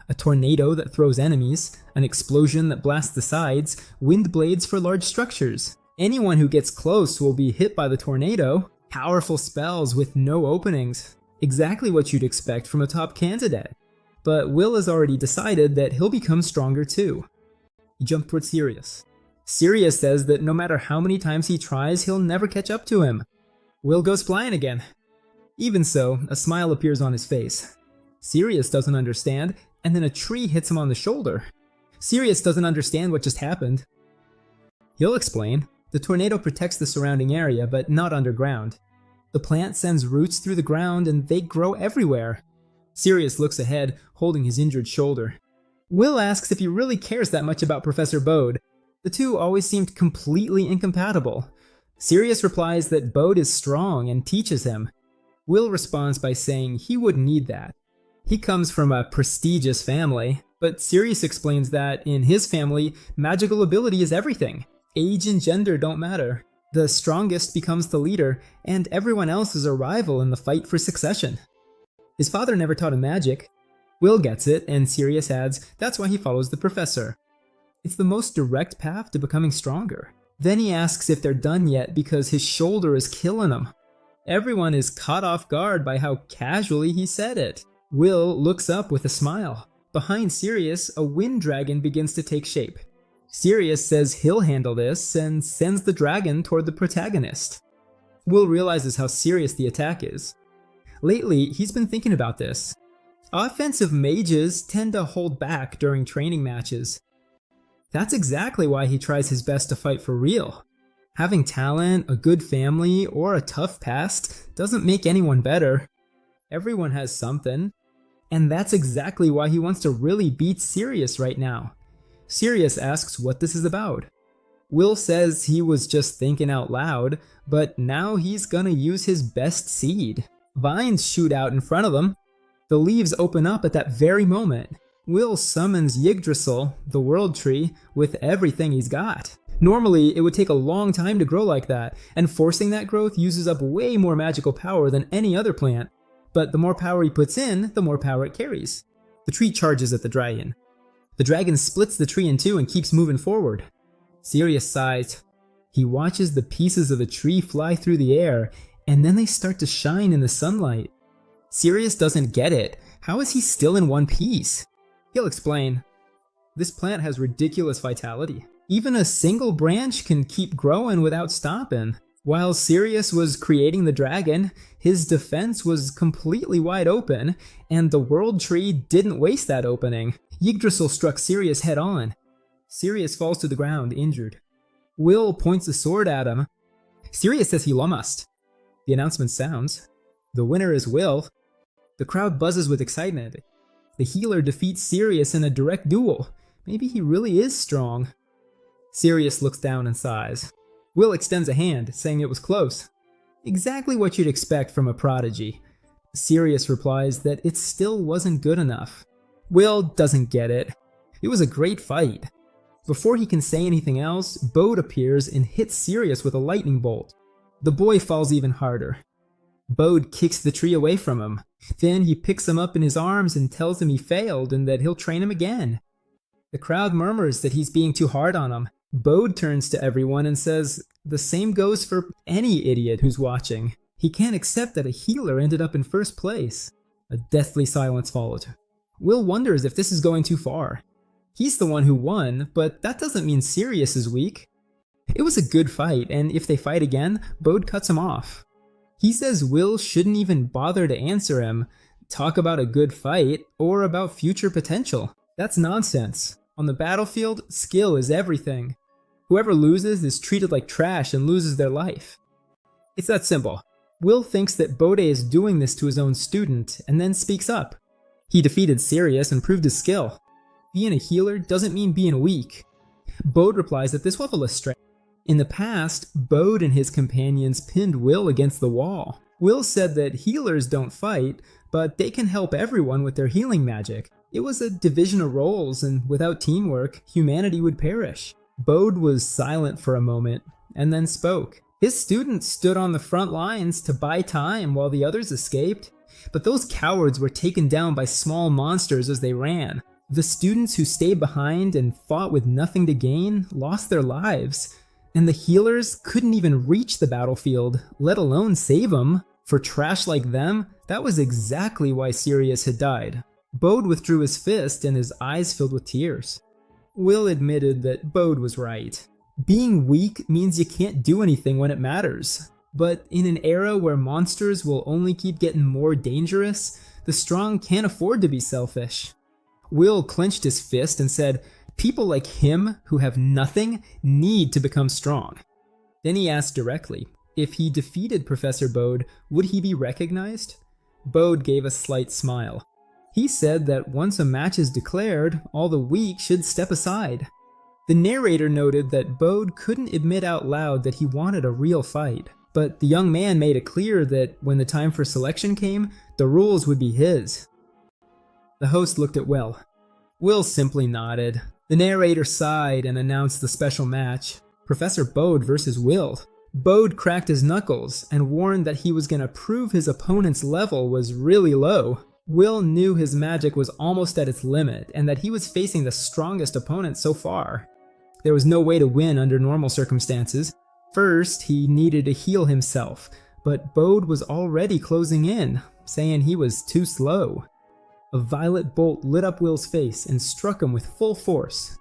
A tornado that throws enemies, an explosion that blasts the sides, wind blades for large structures. Anyone who gets close will be hit by the tornado. Powerful spells with no openings. Exactly what you'd expect from a top candidate. But Will has already decided that he'll become stronger too. He jumped towards Sirius. Sirius says that no matter how many times he tries, he'll never catch up to him. Will goes flying again. Even so, a smile appears on his face. Sirius doesn't understand, and then a tree hits him on the shoulder. Sirius doesn't understand what just happened. He'll explain. The tornado protects the surrounding area, but not underground. The plant sends roots through the ground and they grow everywhere. Sirius looks ahead, holding his injured shoulder. Will asks if he really cares that much about Professor Bode. The two always seemed completely incompatible. Sirius replies that Bode is strong and teaches him. Will responds by saying he wouldn't need that. He comes from a prestigious family, but Sirius explains that, in his family, magical ability is everything. Age and gender don't matter. The strongest becomes the leader, and everyone else is a rival in the fight for succession. His father never taught him magic. Will gets it, and Sirius adds that's why he follows the professor. It's the most direct path to becoming stronger. Then he asks if they're done yet because his shoulder is killing him. Everyone is caught off guard by how casually he said it. Will looks up with a smile. Behind Sirius, a wind dragon begins to take shape. Sirius says he'll handle this and sends the dragon toward the protagonist. Will realizes how serious the attack is. Lately, he's been thinking about this. Offensive mages tend to hold back during training matches. That's exactly why he tries his best to fight for real. Having talent, a good family, or a tough past doesn't make anyone better. Everyone has something. And that's exactly why he wants to really beat Sirius right now. Sirius asks what this is about. Will says he was just thinking out loud, but now he's gonna use his best seed. Vines shoot out in front of them. The leaves open up at that very moment. Will summons Yggdrasil, the world tree, with everything he's got. Normally, it would take a long time to grow like that, and forcing that growth uses up way more magical power than any other plant. But the more power he puts in, the more power it carries. The tree charges at the dragon. The dragon splits the tree in two and keeps moving forward. Sirius sighs. He watches the pieces of the tree fly through the air, and then they start to shine in the sunlight. Sirius doesn't get it. How is he still in one piece? He'll explain. This plant has ridiculous vitality. Even a single branch can keep growing without stopping. While Sirius was creating the dragon, his defense was completely wide open, and the world tree didn't waste that opening. Yggdrasil struck Sirius head on. Sirius falls to the ground, injured. Will points a sword at him. Sirius says he lost. The announcement sounds. The winner is Will. The crowd buzzes with excitement. The healer defeats Sirius in a direct duel. Maybe he really is strong. Sirius looks down and sighs. Will extends a hand, saying it was close. Exactly what you'd expect from a prodigy. Sirius replies that it still wasn't good enough. Will doesn't get it. It was a great fight. Before he can say anything else, Bode appears and hits Sirius with a lightning bolt. The boy falls even harder. Bode kicks the tree away from him. Then he picks him up in his arms and tells him he failed and that he'll train him again. The crowd murmurs that he's being too hard on him. Bode turns to everyone and says, the same goes for any idiot who's watching. He can't accept that a healer ended up in first place. A deathly silence followed. Will wonders if this is going too far. He's the one who won, but that doesn't mean Sirius is weak. It was a good fight, and if they fight again, Bode cuts him off. He says Will shouldn't even bother to answer him, talk about a good fight, or about future potential. That's nonsense. On the battlefield, skill is everything. Whoever loses is treated like trash and loses their life. It's that simple. Will thinks that Bode is doing this to his own student, and then speaks up. He defeated Sirius and proved his skill. Being a healer doesn't mean being weak. Bode replies that this level is strength. In the past, Bode and his companions pinned Will against the wall. Will said that healers don't fight, but they can help everyone with their healing magic. It was a division of roles, and without teamwork, humanity would perish. Bode was silent for a moment, and then spoke. His students stood on the front lines to buy time while the others escaped, but those cowards were taken down by small monsters as they ran. The students who stayed behind and fought with nothing to gain lost their lives, and the healers couldn't even reach the battlefield, let alone save them. For trash like them, that was exactly why Sirius had died. Bode withdrew his fist and his eyes filled with tears. Will admitted that Bode was right. Being weak means you can't do anything when it matters. But in an era where monsters will only keep getting more dangerous, the strong can't afford to be selfish. Will clenched his fist and said, people like him who have nothing need to become strong. Then he asked directly, if he defeated Professor Bode, would he be recognized? Bode gave a slight smile. He said that once a match is declared, all the weak should step aside. The narrator noted that Bode couldn't admit out loud that he wanted a real fight, but the young man made it clear that when the time for selection came, the rules would be his. The host looked at Will. Will simply nodded. The narrator sighed and announced the special match, Professor Bode versus Will. Bode cracked his knuckles and warned that he was going to prove his opponent's level was really low. Will knew his magic was almost at its limit and that he was facing the strongest opponent so far. There was no way to win under normal circumstances. First, he needed to heal himself, but Bode was already closing in, saying he was too slow. A violet bolt lit up Will's face and struck him with full force.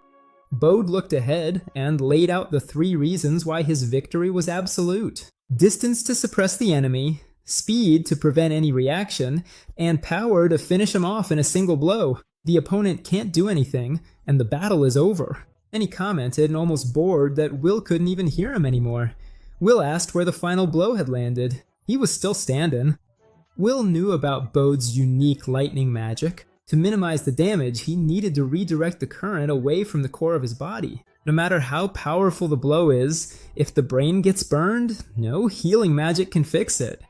Bode looked ahead and laid out the 3 reasons why his victory was absolute. Distance to suppress the enemy, speed to prevent any reaction, and power to finish him off in a single blow. The opponent can't do anything, and the battle is over. Then he commented, almost bored, that Will couldn't even hear him anymore. Will asked where the final blow had landed. He was still standing. Will knew about Bode's unique lightning magic. To minimize the damage, he needed to redirect the current away from the core of his body. No matter how powerful the blow is, if the brain gets burned, no healing magic can fix it.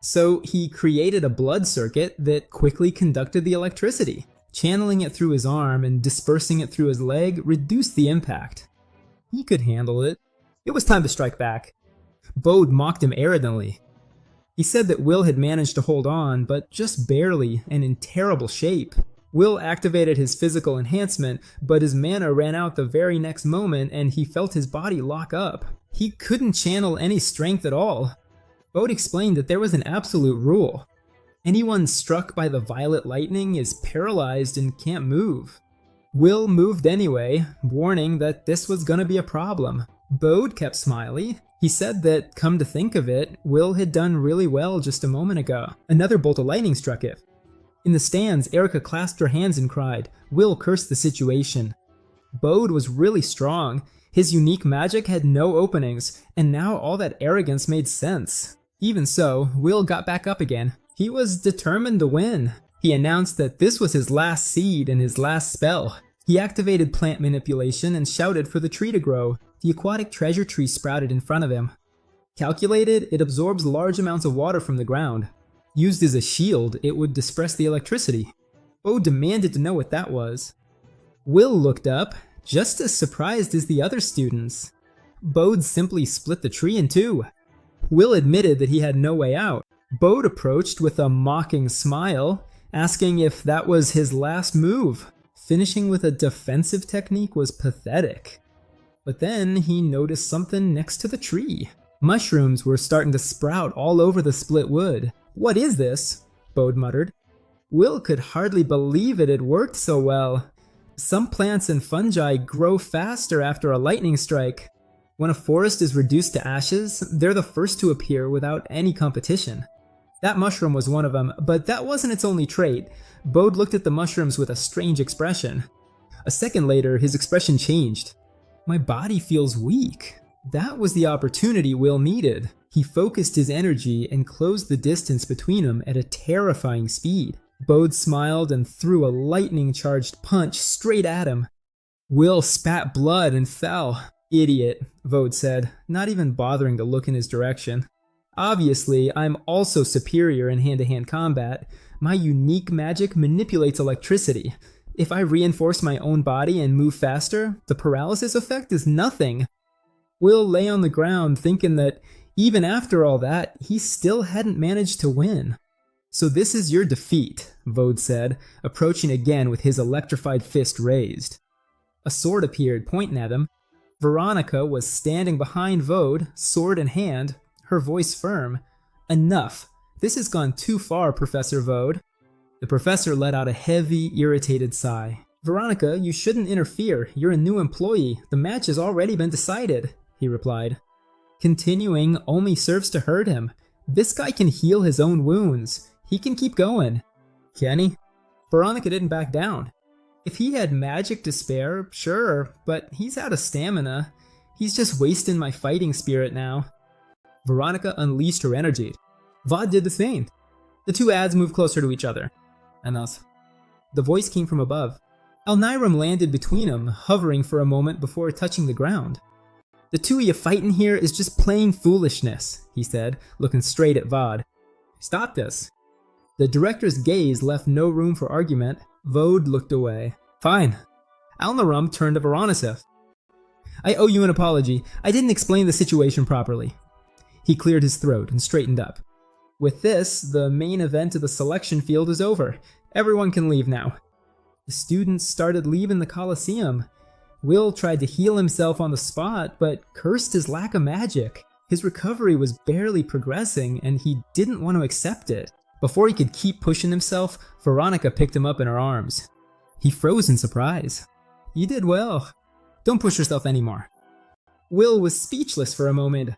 So he created a blood circuit that quickly conducted the electricity. Channeling it through his arm and dispersing it through his leg reduced the impact. He could handle it. It was time to strike back. Bode mocked him arrogantly. He said that Will had managed to hold on, but just barely and in terrible shape. Will activated his physical enhancement, but his mana ran out the very next moment and he felt his body lock up. He couldn't channel any strength at all. Bode explained that there was an absolute rule. Anyone struck by the violet lightning is paralyzed and can't move. Will moved anyway, warning that this was gonna be a problem. Bode kept smiley. He said that, come to think of it, Will had done really well just a moment ago. Another bolt of lightning struck it. In the stands, Erica clasped her hands and cried. Will cursed the situation. Bode was really strong. His unique magic had no openings, and now all that arrogance made sense. Even so, Will got back up again. He was determined to win. He announced that this was his last seed and his last spell. He activated plant manipulation and shouted for the tree to grow. The aquatic treasure tree sprouted in front of him. Calculated, it absorbs large amounts of water from the ground. Used as a shield, it would disperse the electricity. Bode demanded to know what that was. Will looked up, just as surprised as the other students. Bode simply split the tree in two. Will admitted that he had no way out. Bode approached with a mocking smile, asking if that was his last move. Finishing with a defensive technique was pathetic. But then he noticed something next to the tree. Mushrooms were starting to sprout all over the split wood. What is this? Bode muttered. Will could hardly believe it had worked so well. Some plants and fungi grow faster after a lightning strike. When a forest is reduced to ashes, they're the first to appear without any competition. That mushroom was one of them, but that wasn't its only trait. Bode looked at the mushrooms with a strange expression. A second later, his expression changed. My body feels weak. That was the opportunity Will needed. He focused his energy and closed the distance between them at a terrifying speed. Bode smiled and threw a lightning-charged punch straight at him. Will spat blood and fell. Idiot, Bode said, not even bothering to look in his direction. Obviously, I'm also superior in hand-to-hand combat. My unique magic manipulates electricity. If I reinforce my own body and move faster, the paralysis effect is nothing. Will lay on the ground thinking that even after all that, he still hadn't managed to win. So this is your defeat, Bode said, approaching again with his electrified fist raised. A sword appeared, pointing at him. Veronica was standing behind Bode, sword in hand, her voice firm. Enough. This has gone too far, Professor Bode. The professor let out a heavy, irritated sigh. Veronica, you shouldn't interfere. You're a new employee. The match has already been decided, he replied. Continuing only serves to hurt him. This guy can heal his own wounds. He can keep going. Can he? Veronica didn't back down. If he had magic to spare, sure, but he's out of stamina. He's just wasting my fighting spirit now. Veronica unleashed her energy. Vod did the same. The two ads moved closer to each other. And us. The voice came from above. Elniram landed between them, hovering for a moment before touching the ground. The two of you fighting here is just plain foolishness, he said, looking straight at Vod. Stop this. The director's gaze left no room for argument. Vod looked away. Fine. Elniram turned to Voronasif. I owe you an apology. I didn't explain the situation properly. He cleared his throat and straightened up. With this, the main event of the selection field is over. Everyone can leave now. The students started leaving the Colosseum. Will tried to heal himself on the spot, but cursed his lack of magic. His recovery was barely progressing, and he didn't want to accept it. Before he could keep pushing himself, Veronica picked him up in her arms. He froze in surprise. You did well. Don't push yourself anymore. Will was speechless for a moment.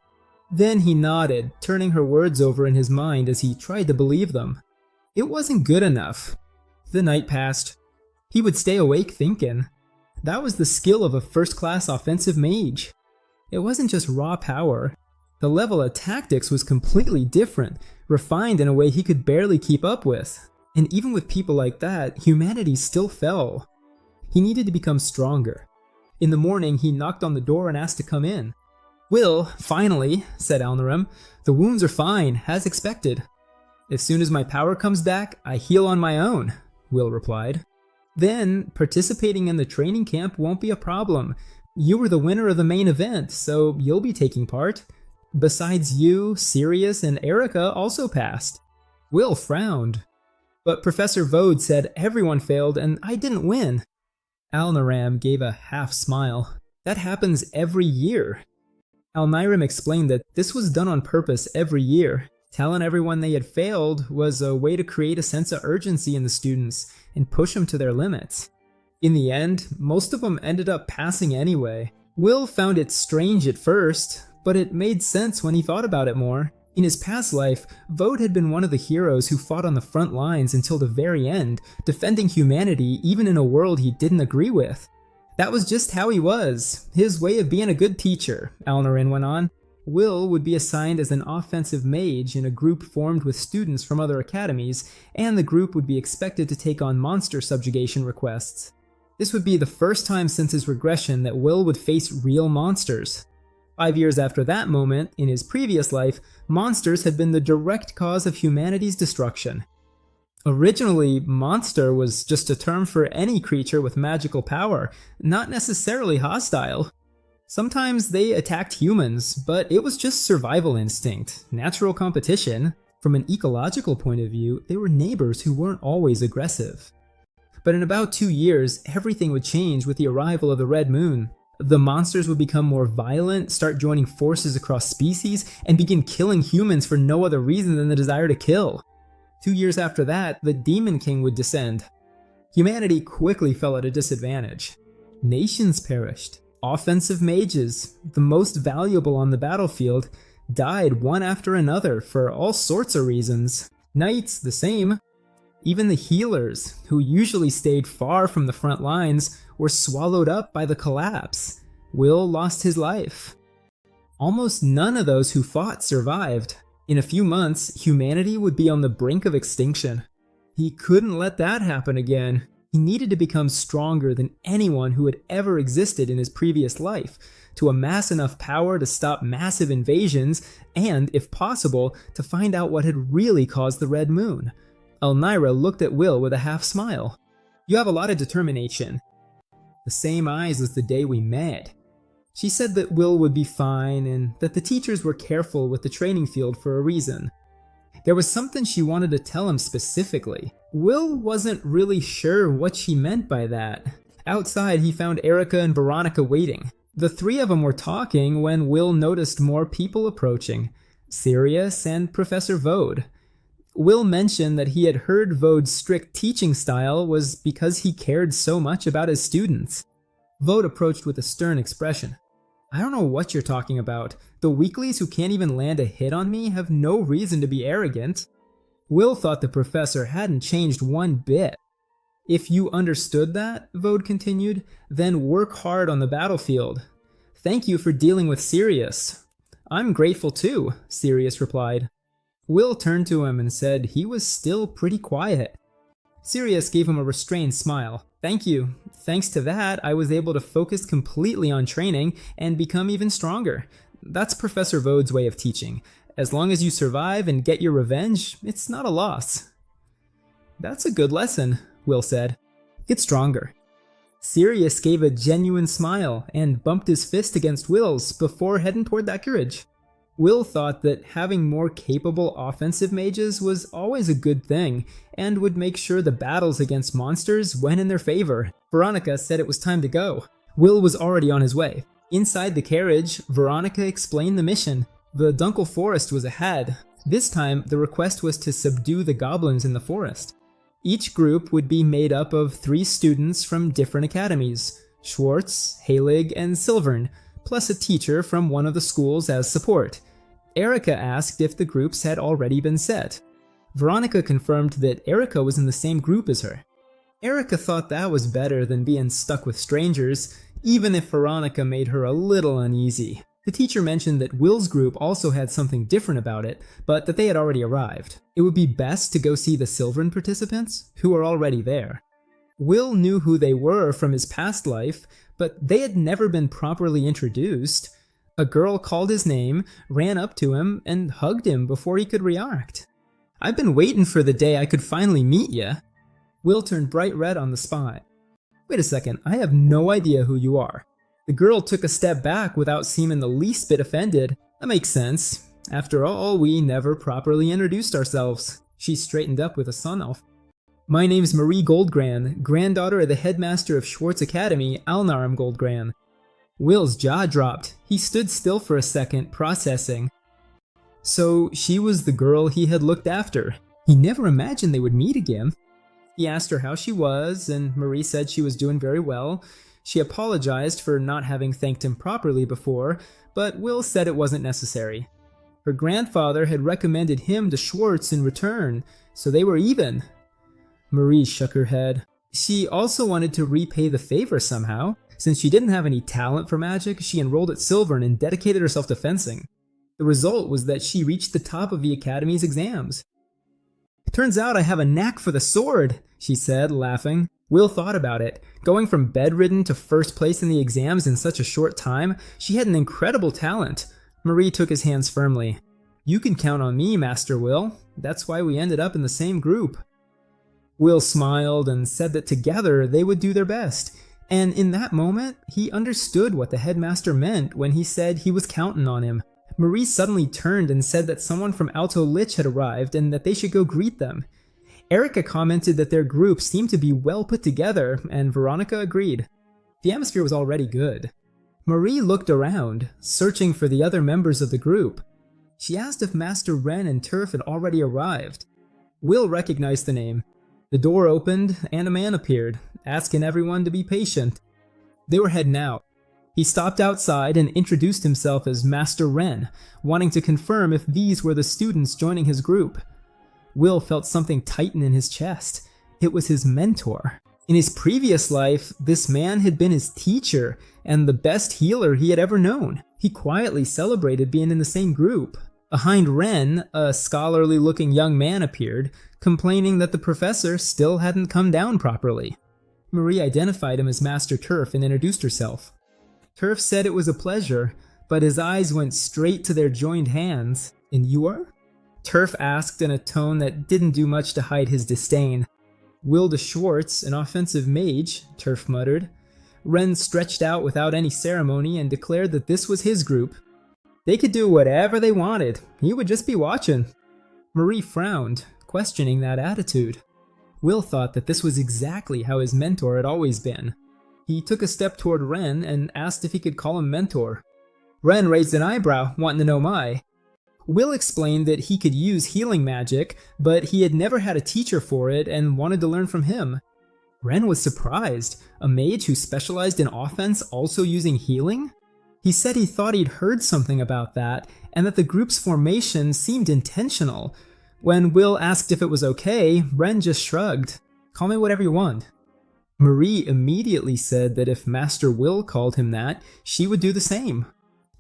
Then he nodded, turning her words over in his mind as he tried to believe them. It wasn't good enough. The night passed. He would stay awake thinking. That was the skill of a first-class offensive mage. It wasn't just raw power. The level of tactics was completely different, refined in a way he could barely keep up with. And even with people like that, humanity still fell. He needed to become stronger. In the morning, he knocked on the door and asked to come in. Will, finally, said Elniram. The wounds are fine, as expected. As soon as my power comes back, I heal on my own, Will replied. Then, participating in the training camp won't be a problem. You were the winner of the main event, so you'll be taking part. Besides you, Sirius and Erica also passed. Will frowned. But Professor Vode said everyone failed and I didn't win. Alniram gave a half smile. That happens every year. Alniram explained that this was done on purpose every year. Telling everyone they had failed was a way to create a sense of urgency in the students and push them to their limits. In the end, most of them ended up passing anyway. Will found it strange at first, but it made sense when he thought about it more. In his past life, Vode had been one of the heroes who fought on the front lines until the very end, defending humanity even in a world he didn't agree with. That was just how he was, his way of being a good teacher, Alnarin went on. Will would be assigned as an offensive mage in a group formed with students from other academies, and the group would be expected to take on monster subjugation requests. This would be the first time since his regression that Will would face real monsters. 5 years after that moment, in his previous life, monsters had been the direct cause of humanity's destruction. Originally, monster was just a term for any creature with magical power, not necessarily hostile. Sometimes they attacked humans, but it was just survival instinct, natural competition. From an ecological point of view, they were neighbors who weren't always aggressive. But in about 2 years, everything would change with the arrival of the Red Moon. The monsters would become more violent, start joining forces across species, and begin killing humans for no other reason than the desire to kill. 2 years after that, the Demon King would descend. Humanity quickly fell at a disadvantage. Nations perished. Offensive mages, the most valuable on the battlefield, died one after another for all sorts of reasons. Knights, the same. Even the healers, who usually stayed far from the front lines, were swallowed up by the collapse. Will lost his life. Almost none of those who fought survived. In a few months, humanity would be on the brink of extinction. He couldn't let that happen again. He needed to become stronger than anyone who had ever existed in his previous life, to amass enough power to stop massive invasions, and, if possible, to find out what had really caused the Red Moon. Elnira looked at Will with a half smile. "You have a lot of determination." "The same eyes as the day we met." She said that Will would be fine and that the teachers were careful with the training field for a reason. There was something she wanted to tell him specifically. Will wasn't really sure what she meant by that. Outside, he found Erica and Veronica waiting. The three of them were talking when Will noticed more people approaching, Sirius and Professor Vode. Will mentioned that he had heard Vode's strict teaching style was because he cared so much about his students. Vode approached with a stern expression. "I don't know what you're talking about. The weaklies who can't even land a hit on me have no reason to be arrogant." Will thought the professor hadn't changed one bit. "If you understood that," Vode continued, "then work hard on the battlefield. Thank you for dealing with Sirius." "I'm grateful too," Sirius replied. Will turned to him and said he was still pretty quiet. Sirius gave him a restrained smile. "Thank you. Thanks to that, I was able to focus completely on training and become even stronger. That's Professor Vode's way of teaching. As long as you survive and get your revenge, it's not a loss." "That's a good lesson," Will said. "Get stronger." Sirius gave a genuine smile and bumped his fist against Will's before heading toward that carriage. Will thought that having more capable offensive mages was always a good thing, and would make sure the battles against monsters went in their favor. Veronica said it was time to go. Will was already on his way. Inside the carriage, Veronica explained the mission. The Dunkel Forest was ahead. This time, the request was to subdue the goblins in the forest. Each group would be made up of 3 students from different academies, Schwartz, Halig, and Silvern, plus a teacher from one of the schools as support. Erica asked if the groups had already been set. Veronica confirmed that Erica was in the same group as her. Erica thought that was better than being stuck with strangers, even if Veronica made her a little uneasy. The teacher mentioned that Will's group also had something different about it, but that they had already arrived. It would be best to go see the Silvern participants, who were already there. Will knew who they were from his past life, but they had never been properly introduced. A girl called his name, ran up to him, and hugged him before he could react. "I've been waiting for the day I could finally meet ya." Will turned bright red on the spot. Wait a second, I have no idea who you are. The girl took a step back without seeming the least bit offended. That makes sense. After all, we never properly introduced ourselves. She straightened up with a sun elf. My name's Marie Goldgran, granddaughter of the headmaster of Schwartz Academy, Alnarum Goldgran. Will's jaw dropped. He stood still for a second, processing. So she was the girl he had looked after. He never imagined they would meet again. He asked her how she was, and Marie said she was doing very well. She apologized for not having thanked him properly before, but Will said it wasn't necessary. Her grandfather had recommended him to Schwartz in return, so they were even. Marie shook her head. She also wanted to repay the favor somehow. Since she didn't have any talent for magic, she enrolled at Silvern and dedicated herself to fencing. The result was that she reached the top of the Academy's exams. Turns out I have a knack for the sword, she said, laughing. Will thought about it. Going from bedridden to first place in the exams in such a short time, she had an incredible talent. Marie took his hands firmly. You can count on me, Master Will. That's why we ended up in the same group. Will smiled and said that together they would do their best. And in that moment, he understood what the headmaster meant when he said he was counting on him. Marie suddenly turned and said that someone from Alto Lich had arrived and that they should go greet them. Erica commented that their group seemed to be well put together, and Veronica agreed. The atmosphere was already good. Marie looked around, searching for the other members of the group. She asked if Master Ren and Turf had already arrived. Will recognized the name. The door opened, and a man appeared, asking everyone to be patient. They were heading out. He stopped outside and introduced himself as Master Ren, wanting to confirm if these were the students joining his group. Will felt something tighten in his chest. It was his mentor. In his previous life, this man had been his teacher and the best healer he had ever known. He quietly celebrated being in the same group. Behind Ren, a scholarly-looking young man appeared, complaining that the professor still hadn't come down properly. Marie identified him as Master Turf and introduced herself. Turf said it was a pleasure, but his eyes went straight to their joined hands. And you are? Turf asked in a tone that didn't do much to hide his disdain. Will de Schwartz, an offensive mage, Turf muttered. Ren stretched out without any ceremony and declared that this was his group. They could do whatever they wanted. He would just be watching. Marie frowned, questioning that attitude. Will thought that this was exactly how his mentor had always been. He took a step toward Ren and asked if he could call him mentor. Ren raised an eyebrow, wanting to know why. Will explained that he could use healing magic, but he had never had a teacher for it and wanted to learn from him. Ren was surprised. A mage who specialized in offense also using healing? He said he thought he'd heard something about that, and that the group's formation seemed intentional. When Will asked if it was okay, Ren just shrugged. Call me whatever you want. Marie immediately said that if Master Will called him that, she would do the same.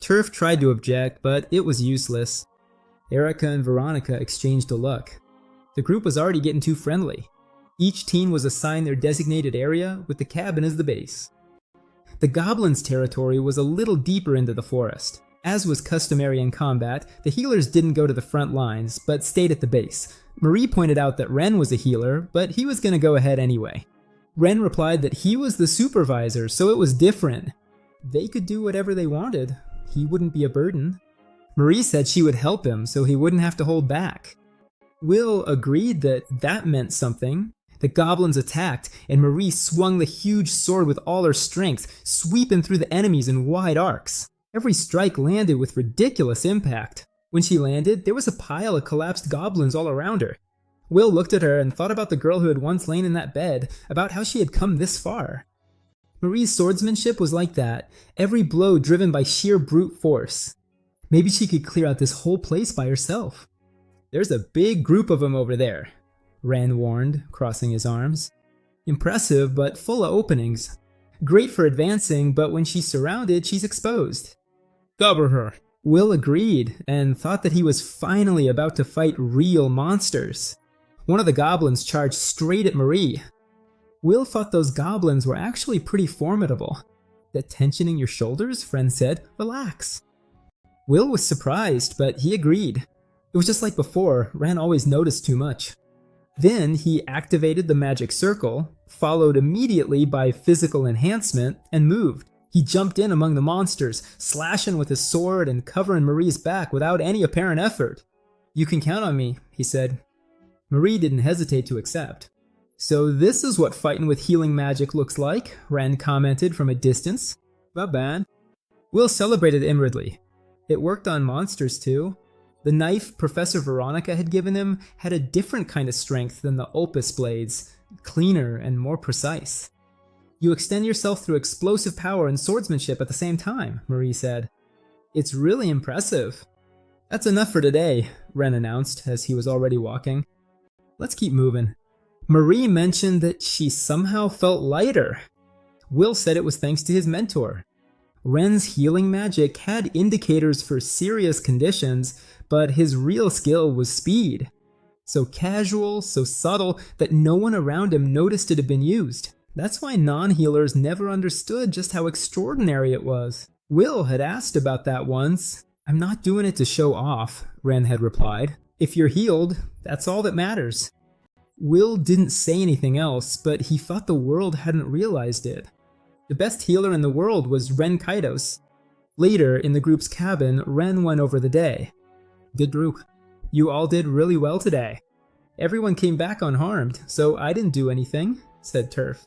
Turf tried to object, but it was useless. Erica and Veronica exchanged a look. The group was already getting too friendly. Each team was assigned their designated area, with the cabin as the base. The goblins' territory was a little deeper into the forest. As was customary in combat, the healers didn't go to the front lines, but stayed at the base. Marie pointed out that Ren was a healer, but he was going to go ahead anyway. Ren replied that he was the supervisor, so it was different. They could do whatever they wanted. He wouldn't be a burden. Marie said she would help him, so he wouldn't have to hold back. Will agreed that that meant something. The goblins attacked, and Marie swung the huge sword with all her strength, sweeping through the enemies in wide arcs. Every strike landed with ridiculous impact. When she landed, there was a pile of collapsed goblins all around her. Will looked at her and thought about the girl who had once lain in that bed, about how she had come this far. Marie's swordsmanship was like that, every blow driven by sheer brute force. Maybe she could clear out this whole place by herself. There's a big group of them over there, Ren warned, crossing his arms. Impressive, but full of openings. Great for advancing, but when she's surrounded, she's exposed. Cover her. Will agreed, and thought that he was finally about to fight real monsters. One of the goblins charged straight at Marie. Will thought those goblins were actually pretty formidable. That tension in your shoulders? Friend said. Relax. Will was surprised, but he agreed. It was just like before, Ren always noticed too much. Then he activated the magic circle, followed immediately by physical enhancement, and moved. He jumped in among the monsters, slashing with his sword and covering Marie's back without any apparent effort. "You can count on me," he said. Marie didn't hesitate to accept. "So this is what fighting with healing magic looks like," Ren commented from a distance. "Not bad." Will celebrated inwardly. It worked on monsters too. The knife Professor Veronica had given him had a different kind of strength than the Opus blades, cleaner and more precise. "You extend yourself through explosive power and swordsmanship at the same time," Marie said. "It's really impressive." "That's enough for today," Ren announced as he was already walking. "Let's keep moving." Marie mentioned that she somehow felt lighter. Will said it was thanks to his mentor. Ren's healing magic had indicators for serious conditions, but his real skill was speed. So casual, so subtle, that no one around him noticed it had been used. That's why non-healers never understood just how extraordinary it was. Will had asked about that once. "I'm not doing it to show off," Ren had replied. "If you're healed, that's all that matters." Will didn't say anything else, but he thought the world hadn't realized it. The best healer in the world was Ren Kaitos. Later, in the group's cabin, Ren went over the day. "Good group. You all did really well today. Everyone came back unharmed, so I didn't do anything," said Turf.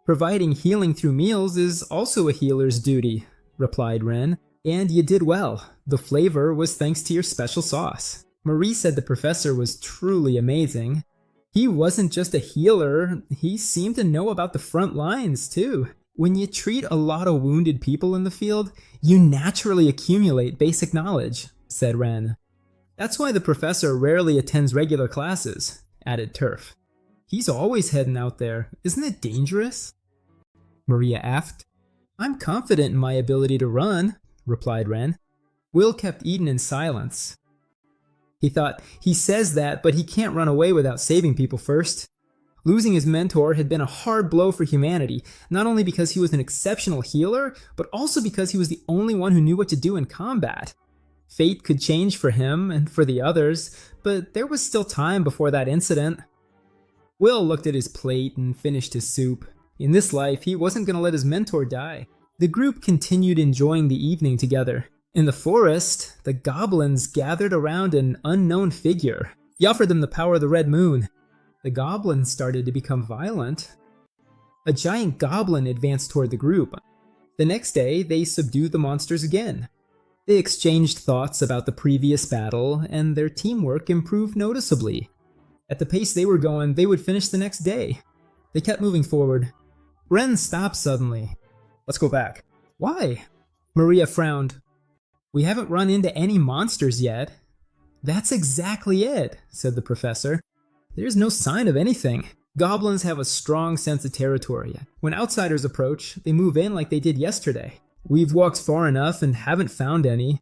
"Providing healing through meals is also a healer's duty," replied Ren. "And you did well. The flavor was thanks to your special sauce." Marie said the professor was truly amazing. He wasn't just a healer, he seemed to know about the front lines too. When you treat a lot of wounded people in the field, you naturally accumulate basic knowledge, said Ren. "That's why the professor rarely attends regular classes," added Turf. "He's always heading out there. Isn't it dangerous?" Maria asked. "I'm confident in my ability to run," replied Ren. Will kept eating in silence. He thought, he says that, but he can't run away without saving people first. Losing his mentor had been a hard blow for humanity, not only because he was an exceptional healer, but also because he was the only one who knew what to do in combat. Fate could change for him and for the others, but there was still time before that incident. Will looked at his plate and finished his soup. In this life, he wasn't going to let his mentor die. The group continued enjoying the evening together. In the forest, the goblins gathered around an unknown figure. He offered them the power of the red moon. The goblins started to become violent. A giant goblin advanced toward the group. The next day, they subdued the monsters again. They exchanged thoughts about the previous battle, and their teamwork improved noticeably. At the pace they were going, they would finish the next day. They kept moving forward. Ren stopped suddenly. "Let's go back." "Why?" Maria frowned. "We haven't run into any monsters yet." "That's exactly it," said the professor. "There's no sign of anything. Goblins have a strong sense of territory. When outsiders approach, they move in like they did yesterday. We've walked far enough and haven't found any."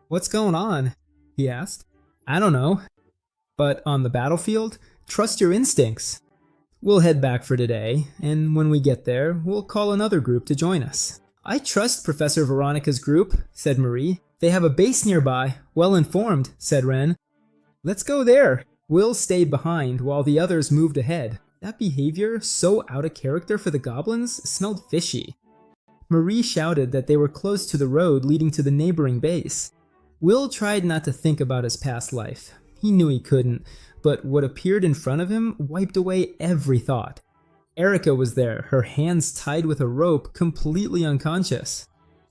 "What's going on?" he asked. "I don't know. But on the battlefield, trust your instincts. We'll head back for today, and when we get there, we'll call another group to join us." "I trust Professor Veronica's group," said Marie. "They have a base nearby. Well informed," said Ren. "Let's go there." Will stayed behind while the others moved ahead. That behavior, so out of character for the goblins, smelled fishy. Marie shouted that they were close to the road leading to the neighboring base. Will tried not to think about his past life. He knew he couldn't, but what appeared in front of him wiped away every thought. Erica was there, her hands tied with a rope, completely unconscious.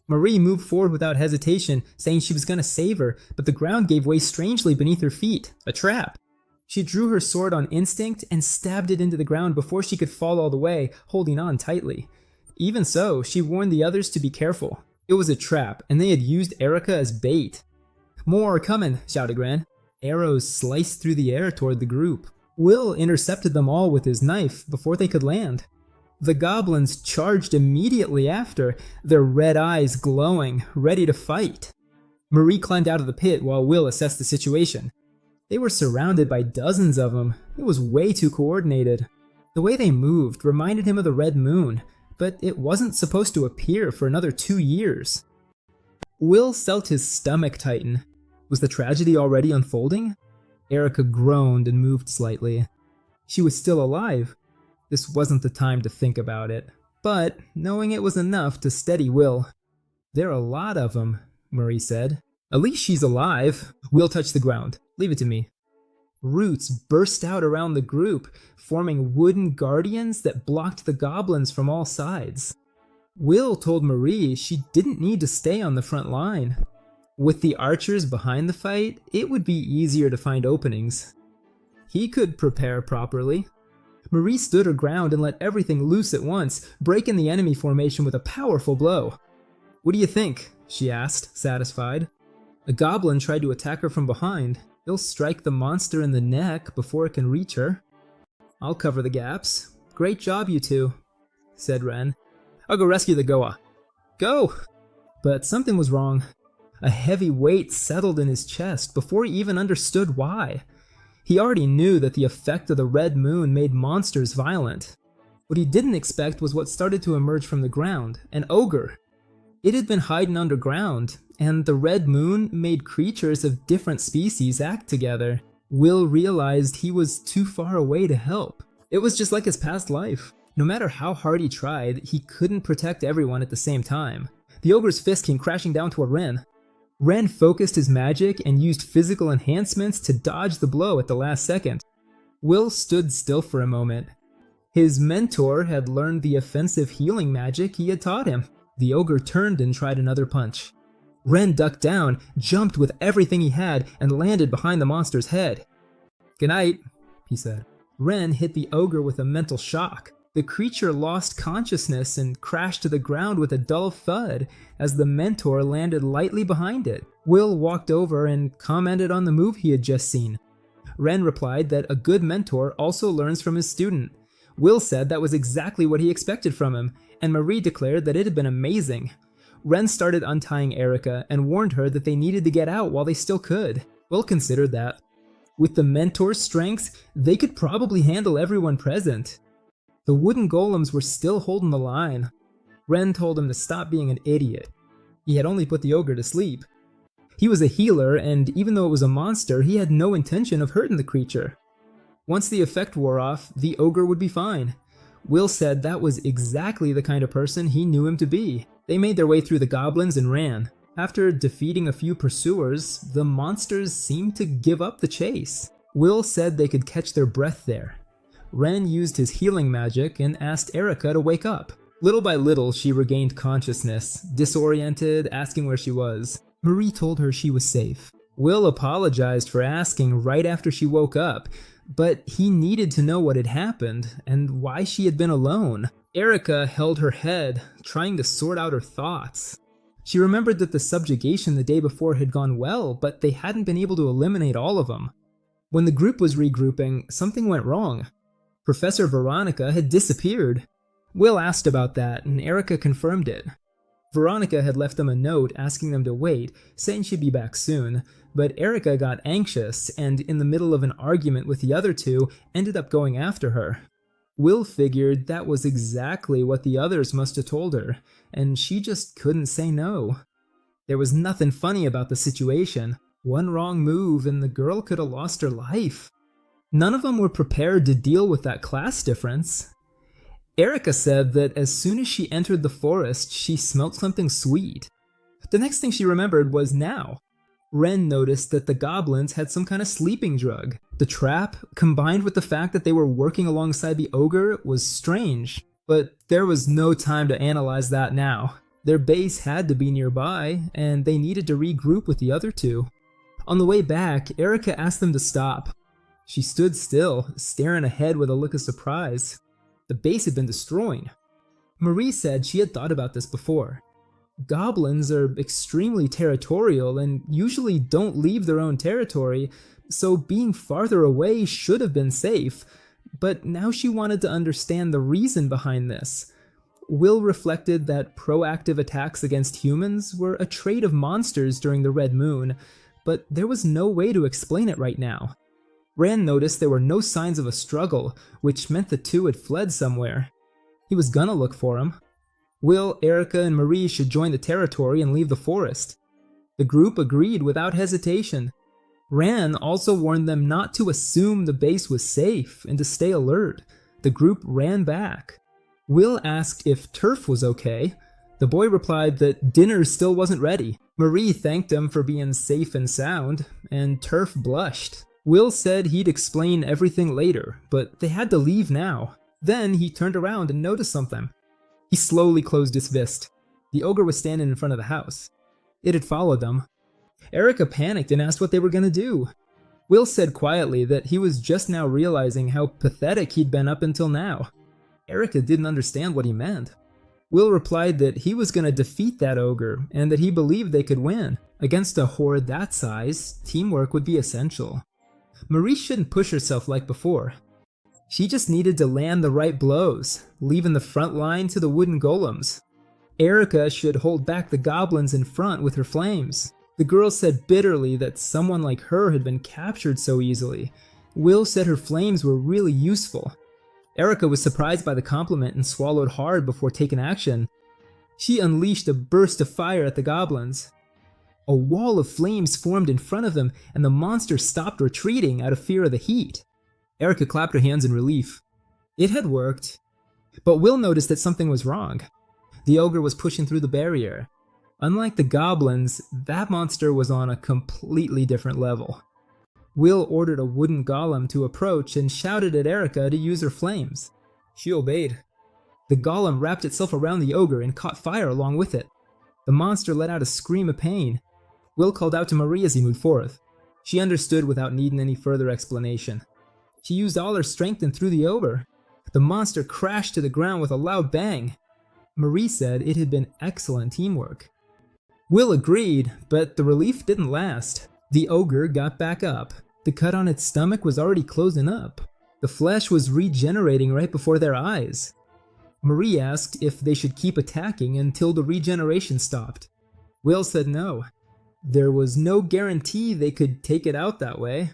Marie moved forward without hesitation, saying she was going to save her, but the ground gave way strangely beneath her feet. A trap. She drew her sword on instinct and stabbed it into the ground before she could fall all the way, holding on tightly. Even so, she warned the others to be careful. It was a trap, and they had used Erica as bait. "More are coming," shouted Ren. Arrows sliced through the air toward the group. Will intercepted them all with his knife before they could land. The goblins charged immediately after, their red eyes glowing, ready to fight. Marie climbed out of the pit while Will assessed the situation. They were surrounded by dozens of them. It was way too coordinated. The way they moved reminded him of the red moon, but it wasn't supposed to appear for another 2 years. Will felt his stomach tighten. Was the tragedy already unfolding? Erica groaned and moved slightly. She was still alive. This wasn't the time to think about it, but knowing it was enough to steady Will. "There are a lot of them," Marie said. "At least she's alive." Will touched the ground. "Leave it to me." Roots burst out around the group, forming wooden guardians that blocked the goblins from all sides. Will told Marie she didn't need to stay on the front line. With the archers behind the fight, it would be easier to find openings. He could prepare properly. Marie stood her ground and let everything loose at once, breaking the enemy formation with a powerful blow. "What do you think?" she asked, satisfied. A goblin tried to attack her from behind. He'll strike the monster in the neck before it can reach her. "I'll cover the gaps. Great job, you two," said Ren. "I'll go rescue the Goa." "Go!" But something was wrong. A heavy weight settled in his chest before he even understood why. He already knew that the effect of the red moon made monsters violent. What he didn't expect was what started to emerge from the ground, an ogre. It had been hiding underground, and the red moon made creatures of different species act together. Will realized he was too far away to help. It was just like his past life. No matter how hard he tried, he couldn't protect everyone at the same time. The ogre's fist came crashing down toward Ren. Ren focused his magic and used physical enhancements to dodge the blow at the last second. Will stood still for a moment. His mentor had learned the offensive healing magic he had taught him. The ogre turned and tried another punch. Ren ducked down, jumped with everything he had, and landed behind the monster's head. "Good night," he said. Ren hit the ogre with a mental shock. The creature lost consciousness and crashed to the ground with a dull thud as the mentor landed lightly behind it. Will walked over and commented on the move he had just seen. Ren replied that a good mentor also learns from his student. Will said that was exactly what he expected from him, and Marie declared that it had been amazing. Ren started untying Erica and warned her that they needed to get out while they still could. Will considered that. With the mentor's strength, they could probably handle everyone present. The wooden golems were still holding the line. Ren told him to stop being an idiot. He had only put the ogre to sleep. He was a healer, and even though it was a monster, he had no intention of hurting the creature. Once the effect wore off, the ogre would be fine. Will said that was exactly the kind of person he knew him to be. They made their way through the goblins and ran. After defeating a few pursuers, the monsters seemed to give up the chase. Will said they could catch their breath there. Ren used his healing magic and asked Erica to wake up. Little by little, she regained consciousness, disoriented, asking where she was. Marie told her she was safe. Will apologized for asking right after she woke up, but he needed to know what had happened and why she had been alone. Erica held her head, trying to sort out her thoughts. She remembered that the subjugation the day before had gone well, but they hadn't been able to eliminate all of them. When the group was regrouping, something went wrong. Professor Veronica had disappeared. Will asked about that, and Erica confirmed it. Veronica had left them a note asking them to wait, saying she'd be back soon, but Erica got anxious and, in the middle of an argument with the other two, ended up going after her. Will figured that was exactly what the others must have told her, and she just couldn't say no. There was nothing funny about the situation. One wrong move and the girl could have lost her life. None of them were prepared to deal with that class difference. Erica said that as soon as she entered the forest, she smelt something sweet. The next thing she remembered was now. Ren noticed that the goblins had some kind of sleeping drug. The trap, combined with the fact that they were working alongside the ogre, was strange. But there was no time to analyze that now. Their base had to be nearby, and they needed to regroup with the other two. On the way back, Erica asked them to stop. She stood still, staring ahead with a look of surprise. The base had been destroyed. Marie said she had thought about this before. Goblins are extremely territorial and usually don't leave their own territory, so being farther away should have been safe, but now she wanted to understand the reason behind this. Will reflected that proactive attacks against humans were a trait of monsters during the Red Moon, but there was no way to explain it right now. Ren noticed there were no signs of a struggle, which meant the two had fled somewhere. He was gonna look for him. Will, Erica, and Marie should join the territory and leave the forest. The group agreed without hesitation. Ran also warned them not to assume the base was safe and to stay alert. The group ran back. Will asked if Turf was okay. The boy replied that dinner still wasn't ready. Marie thanked him for being safe and sound, and Turf blushed. Will said he'd explain everything later, but they had to leave now. Then he turned around and noticed something. He slowly closed his fist. The ogre was standing in front of the house. It had followed them. Erica panicked and asked what they were going to do. Will said quietly that he was just now realizing how pathetic he'd been up until now. Erica didn't understand what he meant. Will replied that he was going to defeat that ogre and that he believed they could win. Against a horde that size, teamwork would be essential. Marie shouldn't push herself like before. She just needed to land the right blows, leaving the front line to the wooden golems. Erica should hold back the goblins in front with her flames. The girl said bitterly that someone like her had been captured so easily. Will said her flames were really useful. Erica was surprised by the compliment and swallowed hard before taking action. She unleashed a burst of fire at the goblins. A wall of flames formed in front of them, and the monster stopped retreating out of fear of the heat. Erica clapped her hands in relief. It had worked. But Will noticed that something was wrong. The ogre was pushing through the barrier. Unlike the goblins, that monster was on a completely different level. Will ordered a wooden golem to approach and shouted at Erica to use her flames. She obeyed. The golem wrapped itself around the ogre and caught fire along with it. The monster let out a scream of pain. Will called out to Marie as he moved forth. She understood without needing any further explanation. She used all her strength and threw the ogre. The monster crashed to the ground with a loud bang. Marie said it had been excellent teamwork. Will agreed, but the relief didn't last. The ogre got back up. The cut on its stomach was already closing up. The flesh was regenerating right before their eyes. Marie asked if they should keep attacking until the regeneration stopped. Will said no. There was no guarantee they could take it out that way.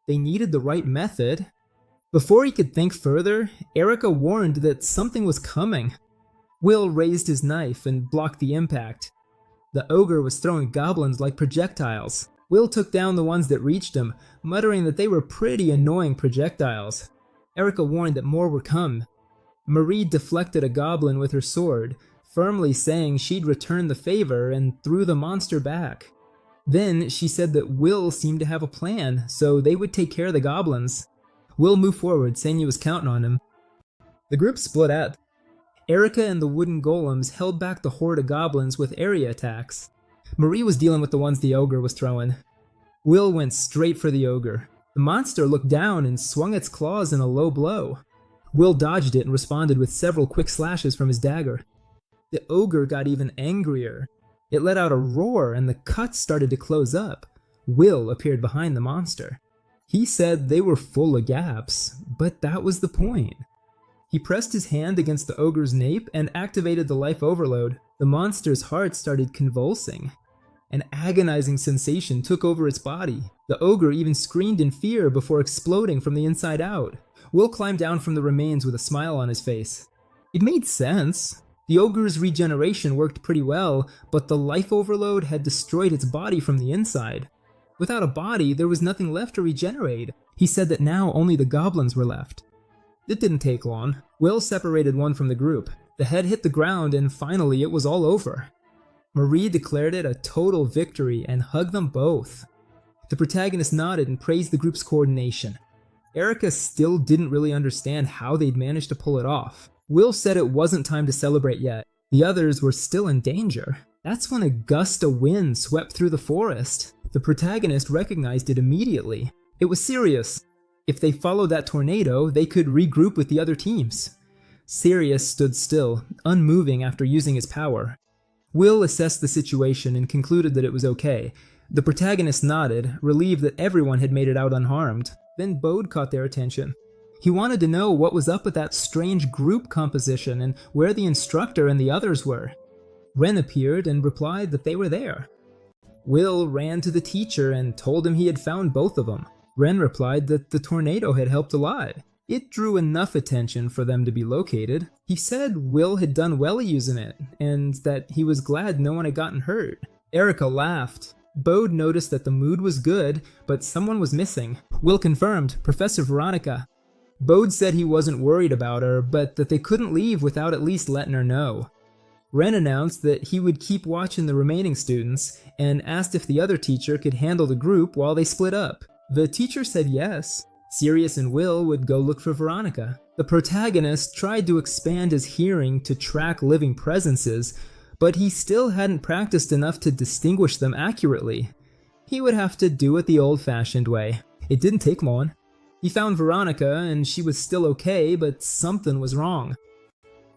They needed the right method. Before he could think further, Erica warned that something was coming. Will raised his knife and blocked the impact. The ogre was throwing goblins like projectiles. Will took down the ones that reached him, muttering that they were pretty annoying projectiles. Erica warned that more were come. Marie deflected a goblin with her sword, firmly saying she'd return the favor, and threw the monster back. Then she said that Will seemed to have a plan, so they would take care of the goblins. Will moved forward, saying he was counting on him. The group split up. Erica and the wooden golems held back the horde of goblins with area attacks. Marie was dealing with the ones the ogre was throwing. Will went straight for the ogre. The monster looked down and swung its claws in a low blow. Will dodged it and responded with several quick slashes from his dagger. The ogre got even angrier. It let out a roar and the cuts started to close up. Will appeared behind the monster. He said they were full of gaps, but that was the point. He pressed his hand against the ogre's nape and activated the life overload. The monster's heart started convulsing. An agonizing sensation took over its body. The ogre even screamed in fear before exploding from the inside out. Will climbed down from the remains with a smile on his face. It made sense. The ogre's regeneration worked pretty well, but the life overload had destroyed its body from the inside. Without a body, there was nothing left to regenerate. He said that now only the goblins were left. It didn't take long. Will separated one from the group. The head hit the ground and finally it was all over. Marie declared it a total victory and hugged them both. The protagonist nodded and praised the group's coordination. Erica still didn't really understand how they'd managed to pull it off. Will said it wasn't time to celebrate yet. The others were still in danger. That's when a gust of wind swept through the forest. The protagonist recognized it immediately. It was Sirius. If they followed that tornado, they could regroup with the other teams. Sirius stood still, unmoving after using his power. Will assessed the situation and concluded that it was okay. The protagonist nodded, relieved that everyone had made it out unharmed. Then Bode caught their attention. He wanted to know what was up with that strange group composition and where the instructor and the others were. Ren appeared and replied that they were there. Will ran to the teacher and told him he had found both of them. Ren replied that the tornado had helped a lot. It drew enough attention for them to be located. He said Will had done well using it, and that he was glad no one had gotten hurt. Erica laughed. Bode noticed that the mood was good, but someone was missing. Will confirmed, Professor Veronica. Bode said he wasn't worried about her, but that they couldn't leave without at least letting her know. Ren announced that he would keep watching the remaining students, and asked if the other teacher could handle the group while they split up. The teacher said yes. Sirius and Will would go look for Veronica. The protagonist tried to expand his hearing to track living presences, but he still hadn't practiced enough to distinguish them accurately. He would have to do it the old-fashioned way. It didn't take long. He found Veronica, and she was still okay, but something was wrong.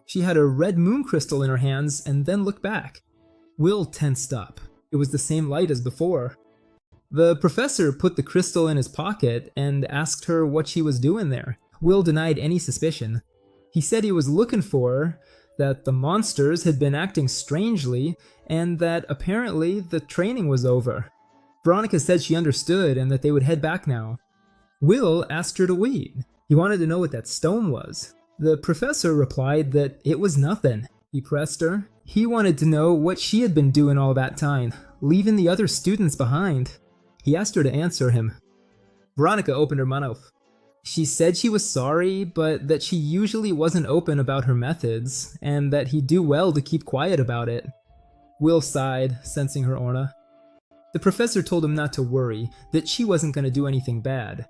She had a red moon crystal in her hands and then looked back. Will tensed up. It was the same light as before. The professor put the crystal in his pocket and asked her what she was doing there. Will denied any suspicion. He said he was looking for her, that the monsters had been acting strangely, and that apparently the training was over. Veronica said she understood and that they would head back now. Will asked her to wait. He wanted to know what that stone was. The professor replied that it was nothing. He pressed her. He wanted to know what she had been doing all that time, leaving the other students behind. He asked her to answer him. Veronica opened her mouth. She said she was sorry, but that she usually wasn't open about her methods, and that he'd do well to keep quiet about it. Will sighed, sensing her aura. The professor told him not to worry, that she wasn't going to do anything bad.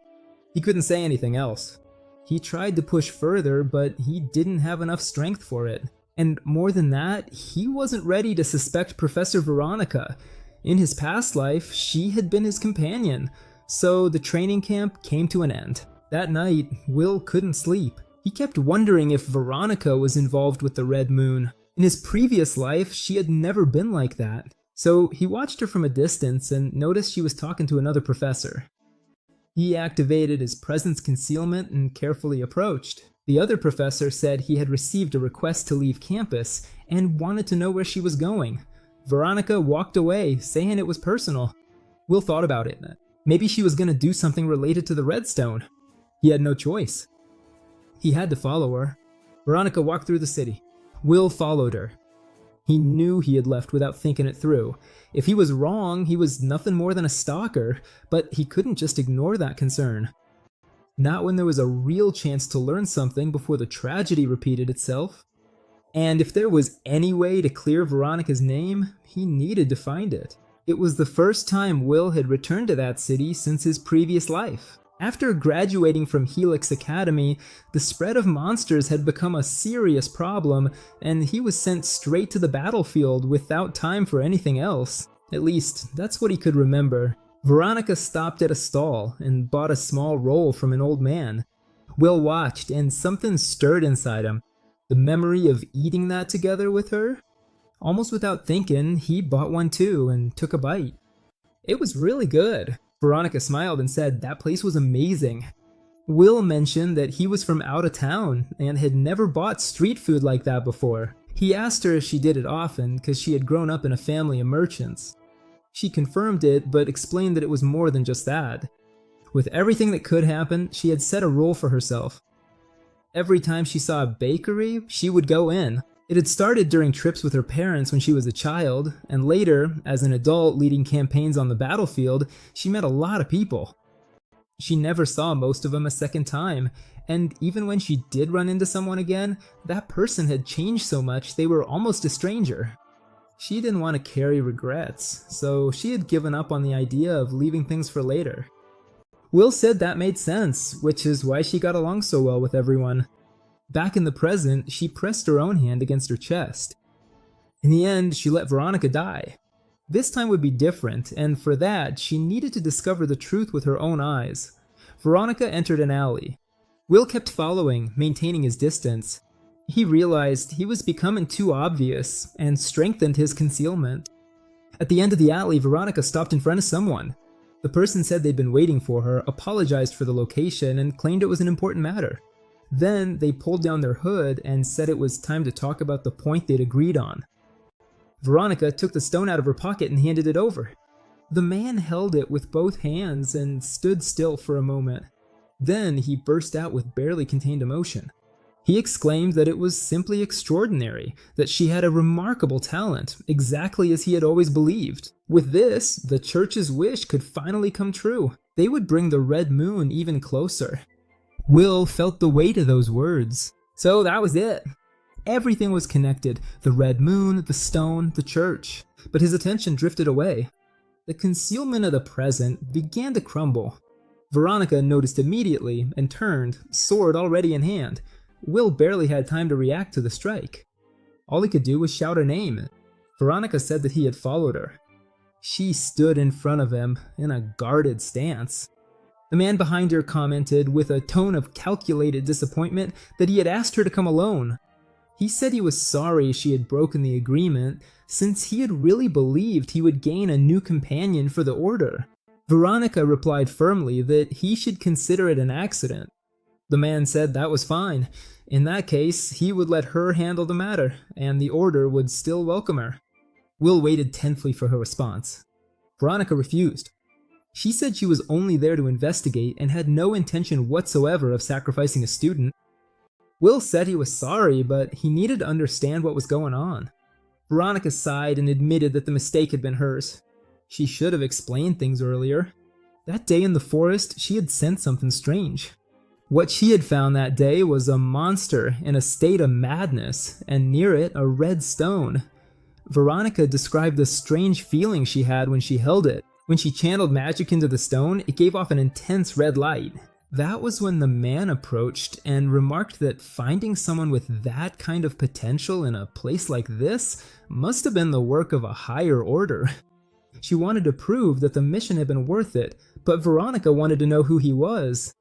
He couldn't say anything else. He tried to push further, but he didn't have enough strength for it. And more than that, he wasn't ready to suspect Professor Veronica. In his past life, she had been his companion, so the training camp came to an end. That night, Will couldn't sleep. He kept wondering if Veronica was involved with the Red Moon. In his previous life, she had never been like that. So he watched her from a distance and noticed she was talking to another professor. He activated his presence concealment and carefully approached. The other professor said he had received a request to leave campus and wanted to know where she was going. Veronica walked away, saying it was personal. Will thought about it. Maybe she was going to do something related to the Redstone. He had no choice. He had to follow her. Veronica walked through the city. Will followed her. He knew he had left without thinking it through. If he was wrong, he was nothing more than a stalker, but he couldn't just ignore that concern. Not when there was a real chance to learn something before the tragedy repeated itself. And if there was any way to clear Veronica's name, he needed to find it. It was the first time Will had returned to that city since his previous life. After graduating from Helix Academy, the spread of monsters had become a serious problem, and he was sent straight to the battlefield without time for anything else. At least, that's what he could remember. Veronica stopped at a stall and bought a small roll from an old man. Will watched, and something stirred inside him. The memory of eating that together with her? Almost without thinking, he bought one too and took a bite. It was really good. Veronica smiled and said that place was amazing. Will mentioned that he was from out of town and had never bought street food like that before. He asked her if she did it often because she had grown up in a family of merchants. She confirmed it, but explained that it was more than just that. With everything that could happen, she had set a rule for herself. Every time she saw a bakery, she would go in. It had started during trips with her parents when she was a child, and later, as an adult leading campaigns on the battlefield, she met a lot of people. She never saw most of them a second time, and even when she did run into someone again, that person had changed so much they were almost a stranger. She didn't want to carry regrets, so she had given up on the idea of leaving things for later. Will said that made sense, which is why she got along so well with everyone. Back in the present, she pressed her own hand against her chest. In the end, she let Veronica die. This time would be different, and for that, she needed to discover the truth with her own eyes. Veronica entered an alley. Will kept following, maintaining his distance. He realized he was becoming too obvious, and strengthened his concealment. At the end of the alley, Veronica stopped in front of someone. The person said they'd been waiting for her, apologized for the location, and claimed it was an important matter. Then they pulled down their hood and said it was time to talk about the point they'd agreed on. Veronica took the stone out of her pocket and handed it over. The man held it with both hands and stood still for a moment. Then he burst out with barely contained emotion. He exclaimed that it was simply extraordinary, that she had a remarkable talent, exactly as he had always believed. With this, the church's wish could finally come true. They would bring the red moon even closer. Will felt the weight of those words. So that was it. Everything was connected, the red moon, the stone, the church. But his attention drifted away. The concealment of the present began to crumble. Veronica noticed immediately and turned, sword already in hand. Will barely had time to react to the strike. All he could do was shout her name. Veronica said that he had followed her. She stood in front of him in a guarded stance. The man behind her commented with a tone of calculated disappointment that he had asked her to come alone. He said he was sorry she had broken the agreement, since he had really believed he would gain a new companion for the order. Veronica replied firmly that he should consider it an accident. The man said that was fine. In that case, he would let her handle the matter, and the order would still welcome her. Will waited tensely for her response. Veronica refused. She said she was only there to investigate and had no intention whatsoever of sacrificing a student. Will said he was sorry, but he needed to understand what was going on. Veronica sighed and admitted that the mistake had been hers. She should have explained things earlier. That day in the forest, she had sensed something strange. What she had found that day was a monster in a state of madness, and near it a red stone. Veronica described the strange feeling she had when she held it. When she channeled magic into the stone, it gave off an intense red light. That was when the man approached and remarked that finding someone with that kind of potential in a place like this must have been the work of a higher order. She wanted to prove that the mission had been worth it, but Veronica wanted to know who he was.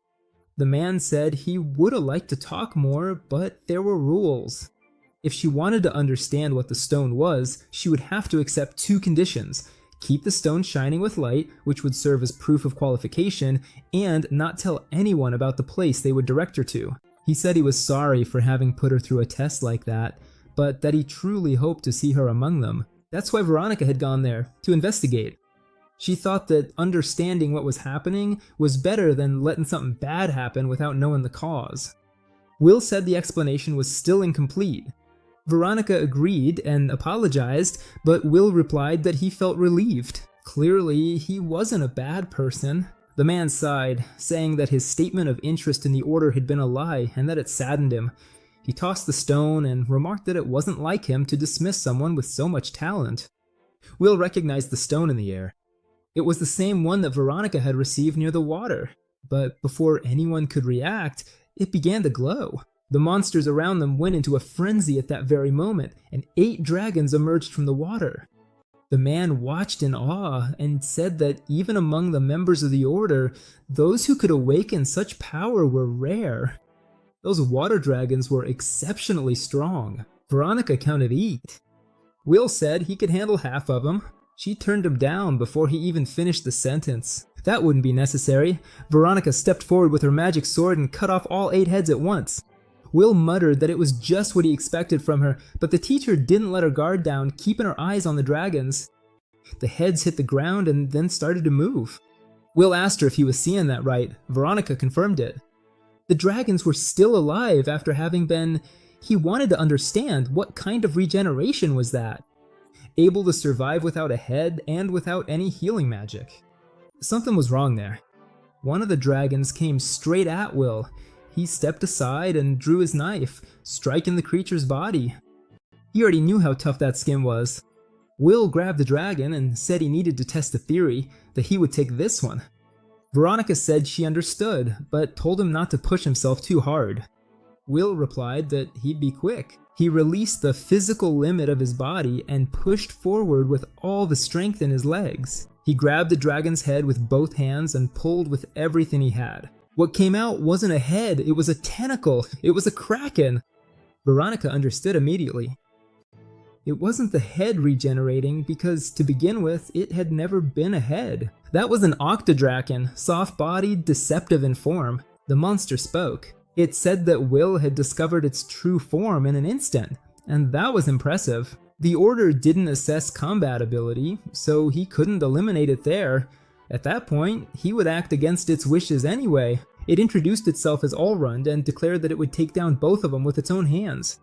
The man said he would have liked to talk more, but there were rules. If she wanted to understand what the stone was, she would have to accept two conditions: keep the stone shining with light, which would serve as proof of qualification, and not tell anyone about the place they would direct her to. He said he was sorry for having put her through a test like that, but that he truly hoped to see her among them. That's why Veronica had gone there, to investigate. She thought that understanding what was happening was better than letting something bad happen without knowing the cause. Will said the explanation was still incomplete. Veronica agreed and apologized, but Will replied that he felt relieved. Clearly, he wasn't a bad person. The man sighed, saying that his statement of interest in the order had been a lie and that it saddened him. He tossed the stone and remarked that it wasn't like him to dismiss someone with so much talent. Will recognized the stone in the air. It was the same one that Veronica had received near the water, but before anyone could react, it began to glow. The monsters around them went into a frenzy at that very moment, and 8 dragons emerged from the water. The man watched in awe and said that even among the members of the order, those who could awaken such power were rare. Those water dragons were exceptionally strong. Veronica counted 8. Will said he could handle half of them. She turned him down before he even finished the sentence. That wouldn't be necessary. Veronica stepped forward with her magic sword and cut off all 8 heads at once. Will muttered that it was just what he expected from her, but the teacher didn't let her guard down, keeping her eyes on the dragons. The heads hit the ground and then started to move. Will asked her if he was seeing that right. Veronica confirmed it. The dragons were still alive after having been... He wanted to understand what kind of regeneration was that. Able to survive without a head and without any healing magic. Something was wrong there. One of the dragons came straight at Will. He stepped aside and drew his knife, striking the creature's body. He already knew how tough that skin was. Will grabbed the dragon and said he needed to test a theory, that he would take this one. Veronica said she understood, but told him not to push himself too hard. Will replied that he'd be quick. He released the physical limit of his body and pushed forward with all the strength in his legs. He grabbed the dragon's head with both hands and pulled with everything he had. What came out wasn't a head, it was a tentacle. It was a kraken. Veronica understood immediately. It wasn't the head regenerating because, to begin with, it had never been a head. That was an octodraken, soft-bodied, deceptive in form. The monster spoke. It said that Will had discovered its true form in an instant, and that was impressive. The Order didn't assess combat ability, so he couldn't eliminate it there. At that point, he would act against its wishes anyway. It introduced itself as Allrund and declared that it would take down both of them with its own hands.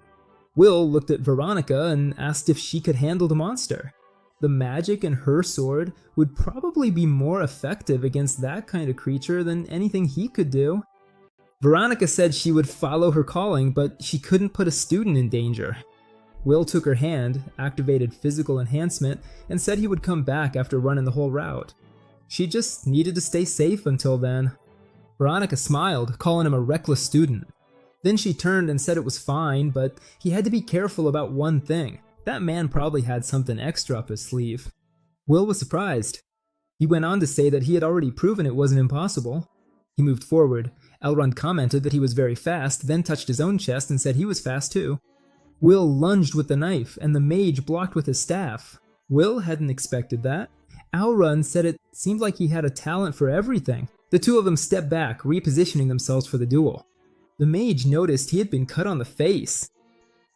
Will looked at Veronica and asked if she could handle the monster. The magic in her sword would probably be more effective against that kind of creature than anything he could do. Veronica said she would follow her calling, but she couldn't put a student in danger. Will took her hand, activated physical enhancement, and said he would come back after running the whole route. She just needed to stay safe until then. Veronica smiled, calling him a reckless student. Then she turned and said it was fine, but he had to be careful about one thing. That man probably had something extra up his sleeve. Will was surprised. He went on to say that he had already proven it wasn't impossible. He moved forward. Elrond commented that he was very fast, then touched his own chest and said he was fast too. Will lunged with the knife, and the mage blocked with his staff. Will hadn't expected that. Elrond said it seemed like he had a talent for everything. The two of them stepped back, repositioning themselves for the duel. The mage noticed he had been cut on the face.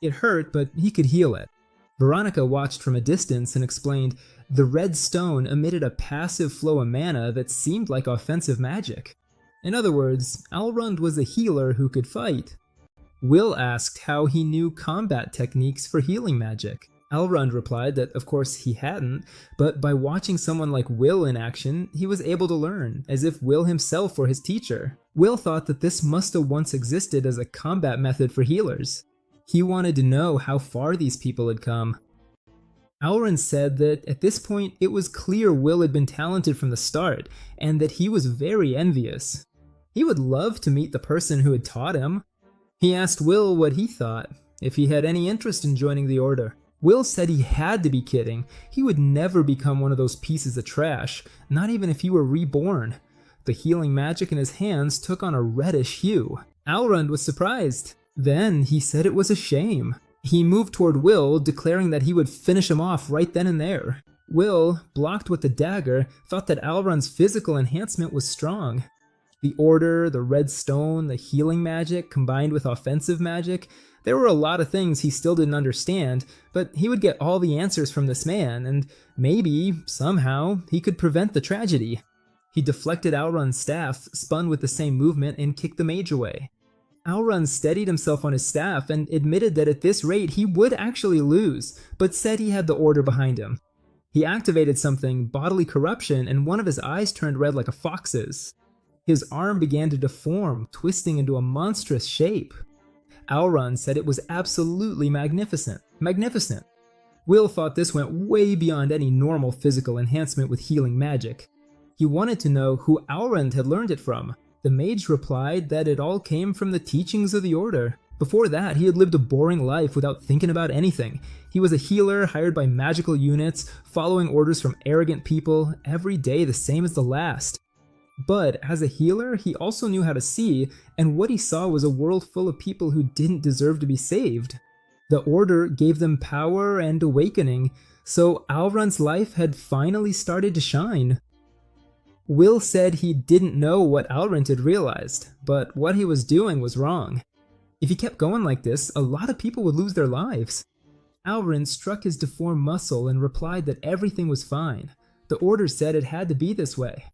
It hurt, but he could heal it. Veronica watched from a distance and explained, the red stone emitted a passive flow of mana that seemed like offensive magic. In other words, Elrond was a healer who could fight. Will asked how he knew combat techniques for healing magic. Elrond replied that of course he hadn't, but by watching someone like Will in action, he was able to learn, as if Will himself were his teacher. Will thought that this must have once existed as a combat method for healers. He wanted to know how far these people had come. Elrond said that at this point it was clear Will had been talented from the start, and that he was very envious. He would love to meet the person who had taught him. He asked Will what he thought, if he had any interest in joining the Order. Will said he had to be kidding. He would never become one of those pieces of trash, not even if he were reborn. The healing magic in his hands took on a reddish hue. Elrond was surprised. Then he said it was a shame. He moved toward Will, declaring that he would finish him off right then and there. Will, blocked with the dagger, thought that Elrond's physical enhancement was strong. The Order, the red stone, the healing magic combined with offensive magic, there were a lot of things he still didn't understand, but he would get all the answers from this man, and maybe, somehow, he could prevent the tragedy. He deflected Elrond's staff, spun with the same movement, and kicked the mage away. Elrond steadied himself on his staff and admitted that at this rate he would actually lose, but said he had the Order behind him. He activated something, bodily corruption, and one of his eyes turned red like a fox's. His arm began to deform, twisting into a monstrous shape. Elrond said it was absolutely magnificent. Magnificent. Will thought this went way beyond any normal physical enhancement with healing magic. He wanted to know who Elrond had learned it from. The mage replied that it all came from the teachings of the Order. Before that, he had lived a boring life without thinking about anything. He was a healer hired by magical units, following orders from arrogant people, every day the same as the last. But as a healer, he also knew how to see, and what he saw was a world full of people who didn't deserve to be saved. The Order gave them power and awakening, so Elrond's life had finally started to shine. Will said he didn't know what Elrond had realized, but what he was doing was wrong. If he kept going like this, a lot of people would lose their lives. Elrond struck his deformed muscle and replied that everything was fine. The Order said it had to be this way.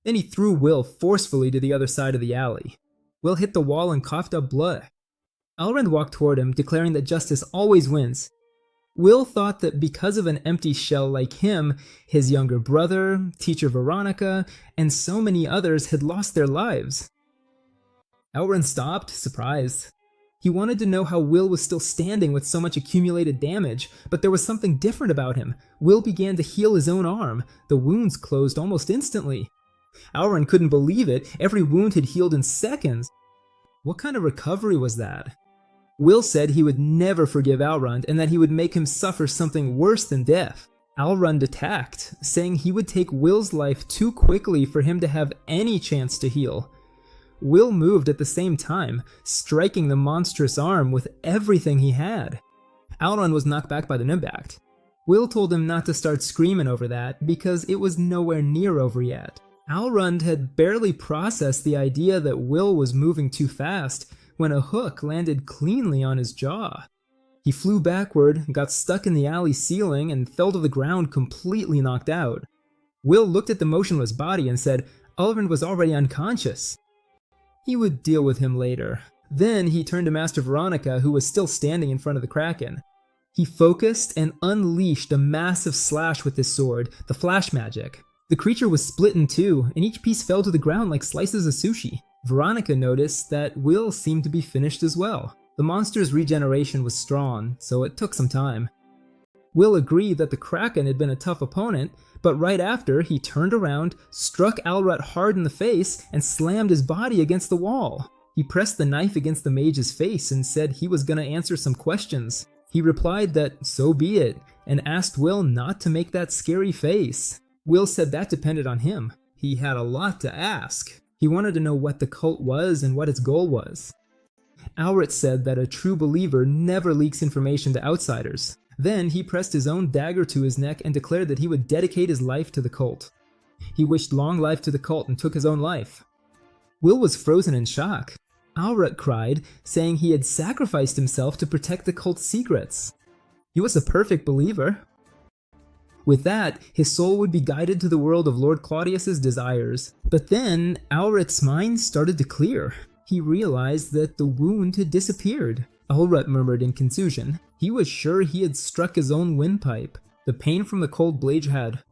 Then he threw Will forcefully to the other side of the alley. Will hit the wall and coughed up blood. Elrond walked toward him, declaring that justice always wins. Will thought that because of an empty shell like him, his younger brother, teacher Veronica, and so many others had lost their lives. Elrond stopped, surprised. He wanted to know how Will was still standing with so much accumulated damage, but there was something different about him. Will began to heal his own arm. The wounds closed almost instantly. Elrond couldn't believe it. Every wound had healed in seconds. What kind of recovery was that? Will said he would never forgive Elrond and that he would make him suffer something worse than death. Elrond attacked, saying he would take Will's life too quickly for him to have any chance to heal. Will moved at the same time, striking the monstrous arm with everything he had. Elrond was knocked back by the Nimbact. Will told him not to start screaming over that because it was nowhere near over yet. Elrond had barely processed the idea that Will was moving too fast when a hook landed cleanly on his jaw. He flew backward, got stuck in the alley ceiling, and fell to the ground completely knocked out. Will looked at the motionless body and said Elrond was already unconscious. He would deal with him later. Then he turned to Master Veronica, who was still standing in front of the Kraken. He focused and unleashed a massive slash with his sword, the flash magic. The creature was split in two, and each piece fell to the ground like slices of sushi. Veronica noticed that Will seemed to be finished as well. The monster's regeneration was strong, so it took some time. Will agreed that the Kraken had been a tough opponent, but right after, he turned around, struck Alrat hard in the face, and slammed his body against the wall. He pressed the knife against the mage's face and said he was gonna answer some questions. He replied that so be it, and asked Will not to make that scary face. Will said that depended on him. He had a lot to ask. He wanted to know what the cult was and what its goal was. Alrat said that a true believer never leaks information to outsiders. Then he pressed his own dagger to his neck and declared that he would dedicate his life to the cult. He wished long life to the cult and took his own life. Will was frozen in shock. Alrat cried, saying he had sacrificed himself to protect the cult's secrets. He was a perfect believer. With that, his soul would be guided to the world of Lord Claudius's desires. But then, Alrat's mind started to clear. He realized that the wound had disappeared. Alrat murmured in confusion. He was sure he had struck his own windpipe. The pain from the cold blade had.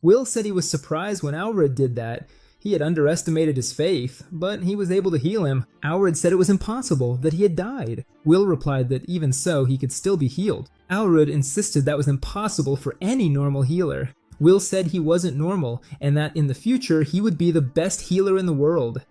Will said he was surprised when Alrat did that. He had underestimated his faith, but he was able to heal him. Alrat said it was impossible, that he had died. Will replied that even so, he could still be healed. Alrat insisted that was impossible for any normal healer. Will said he wasn't normal, and that in the future he would be the best healer in the world.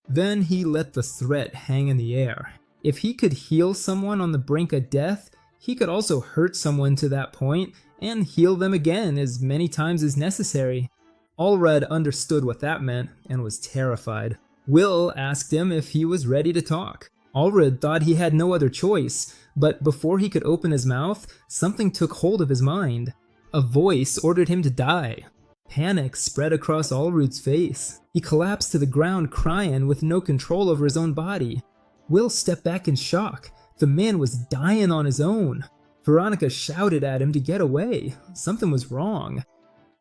Then he let the threat hang in the air. If he could heal someone on the brink of death, he could also hurt someone to that point and heal them again as many times as necessary. Alrat understood what that meant and was terrified. Will asked him if he was ready to talk. Alrat thought he had no other choice, but before he could open his mouth, something took hold of his mind. A voice ordered him to die. Panic spread across Alrat's face. He collapsed to the ground crying with no control over his own body. Will stepped back in shock. The man was dying on his own. Veronica shouted at him to get away. Something was wrong.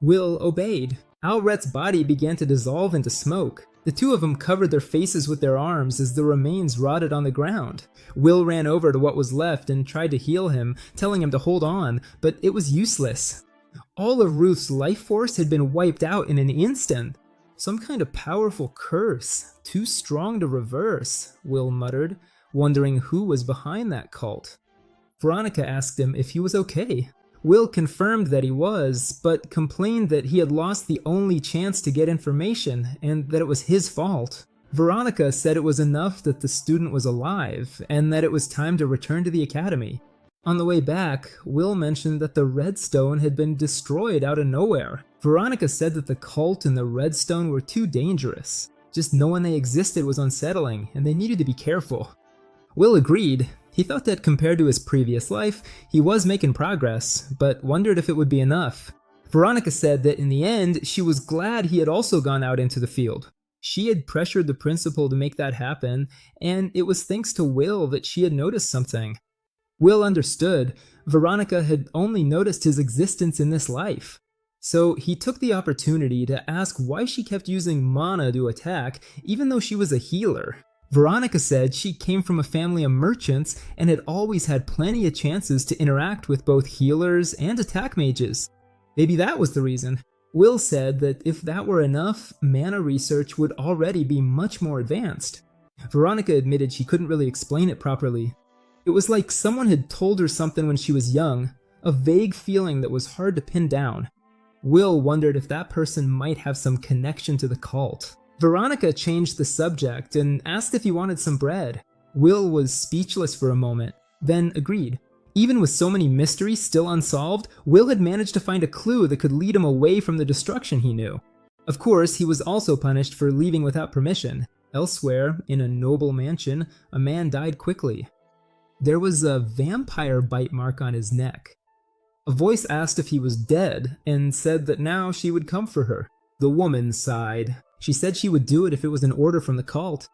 Will obeyed. Alrat's body began to dissolve into smoke. The two of them covered their faces with their arms as the remains rotted on the ground. Will ran over to what was left and tried to heal him, telling him to hold on, but it was useless. All of Ruth's life force had been wiped out in an instant. Some kind of powerful curse, too strong to reverse, Will muttered, wondering who was behind that cult. Veronica asked him if he was okay. Will confirmed that he was, but complained that he had lost the only chance to get information and that it was his fault. Veronica said it was enough that the student was alive and that it was time to return to the academy. On the way back, Will mentioned that the Redstone had been destroyed out of nowhere. Veronica said that the cult and the Redstone were too dangerous. Just knowing they existed was unsettling and they needed to be careful. Will agreed. He thought that compared to his previous life, he was making progress, but wondered if it would be enough. Veronica said that in the end, she was glad he had also gone out into the field. She had pressured the principal to make that happen, and it was thanks to Will that she had noticed something. Will understood. Veronica had only noticed his existence in this life. So he took the opportunity to ask why she kept using mana to attack, even though she was a healer. Veronica said she came from a family of merchants and had always had plenty of chances to interact with both healers and attack mages. Maybe that was the reason. Will said that if that were enough, mana research would already be much more advanced. Veronica admitted she couldn't really explain it properly. It was like someone had told her something when she was young, a vague feeling that was hard to pin down. Will wondered if that person might have some connection to the cult. Veronica changed the subject and asked if he wanted some bread. Will was speechless for a moment, then agreed. Even with so many mysteries still unsolved, Will had managed to find a clue that could lead him away from the destruction he knew. Of course, he was also punished for leaving without permission. Elsewhere, in a noble mansion, a man died quickly. There was a vampire bite mark on his neck. A voice asked if he was dead and said that now she would come for her. The woman sighed. She said she would do it if it was an order from the cult.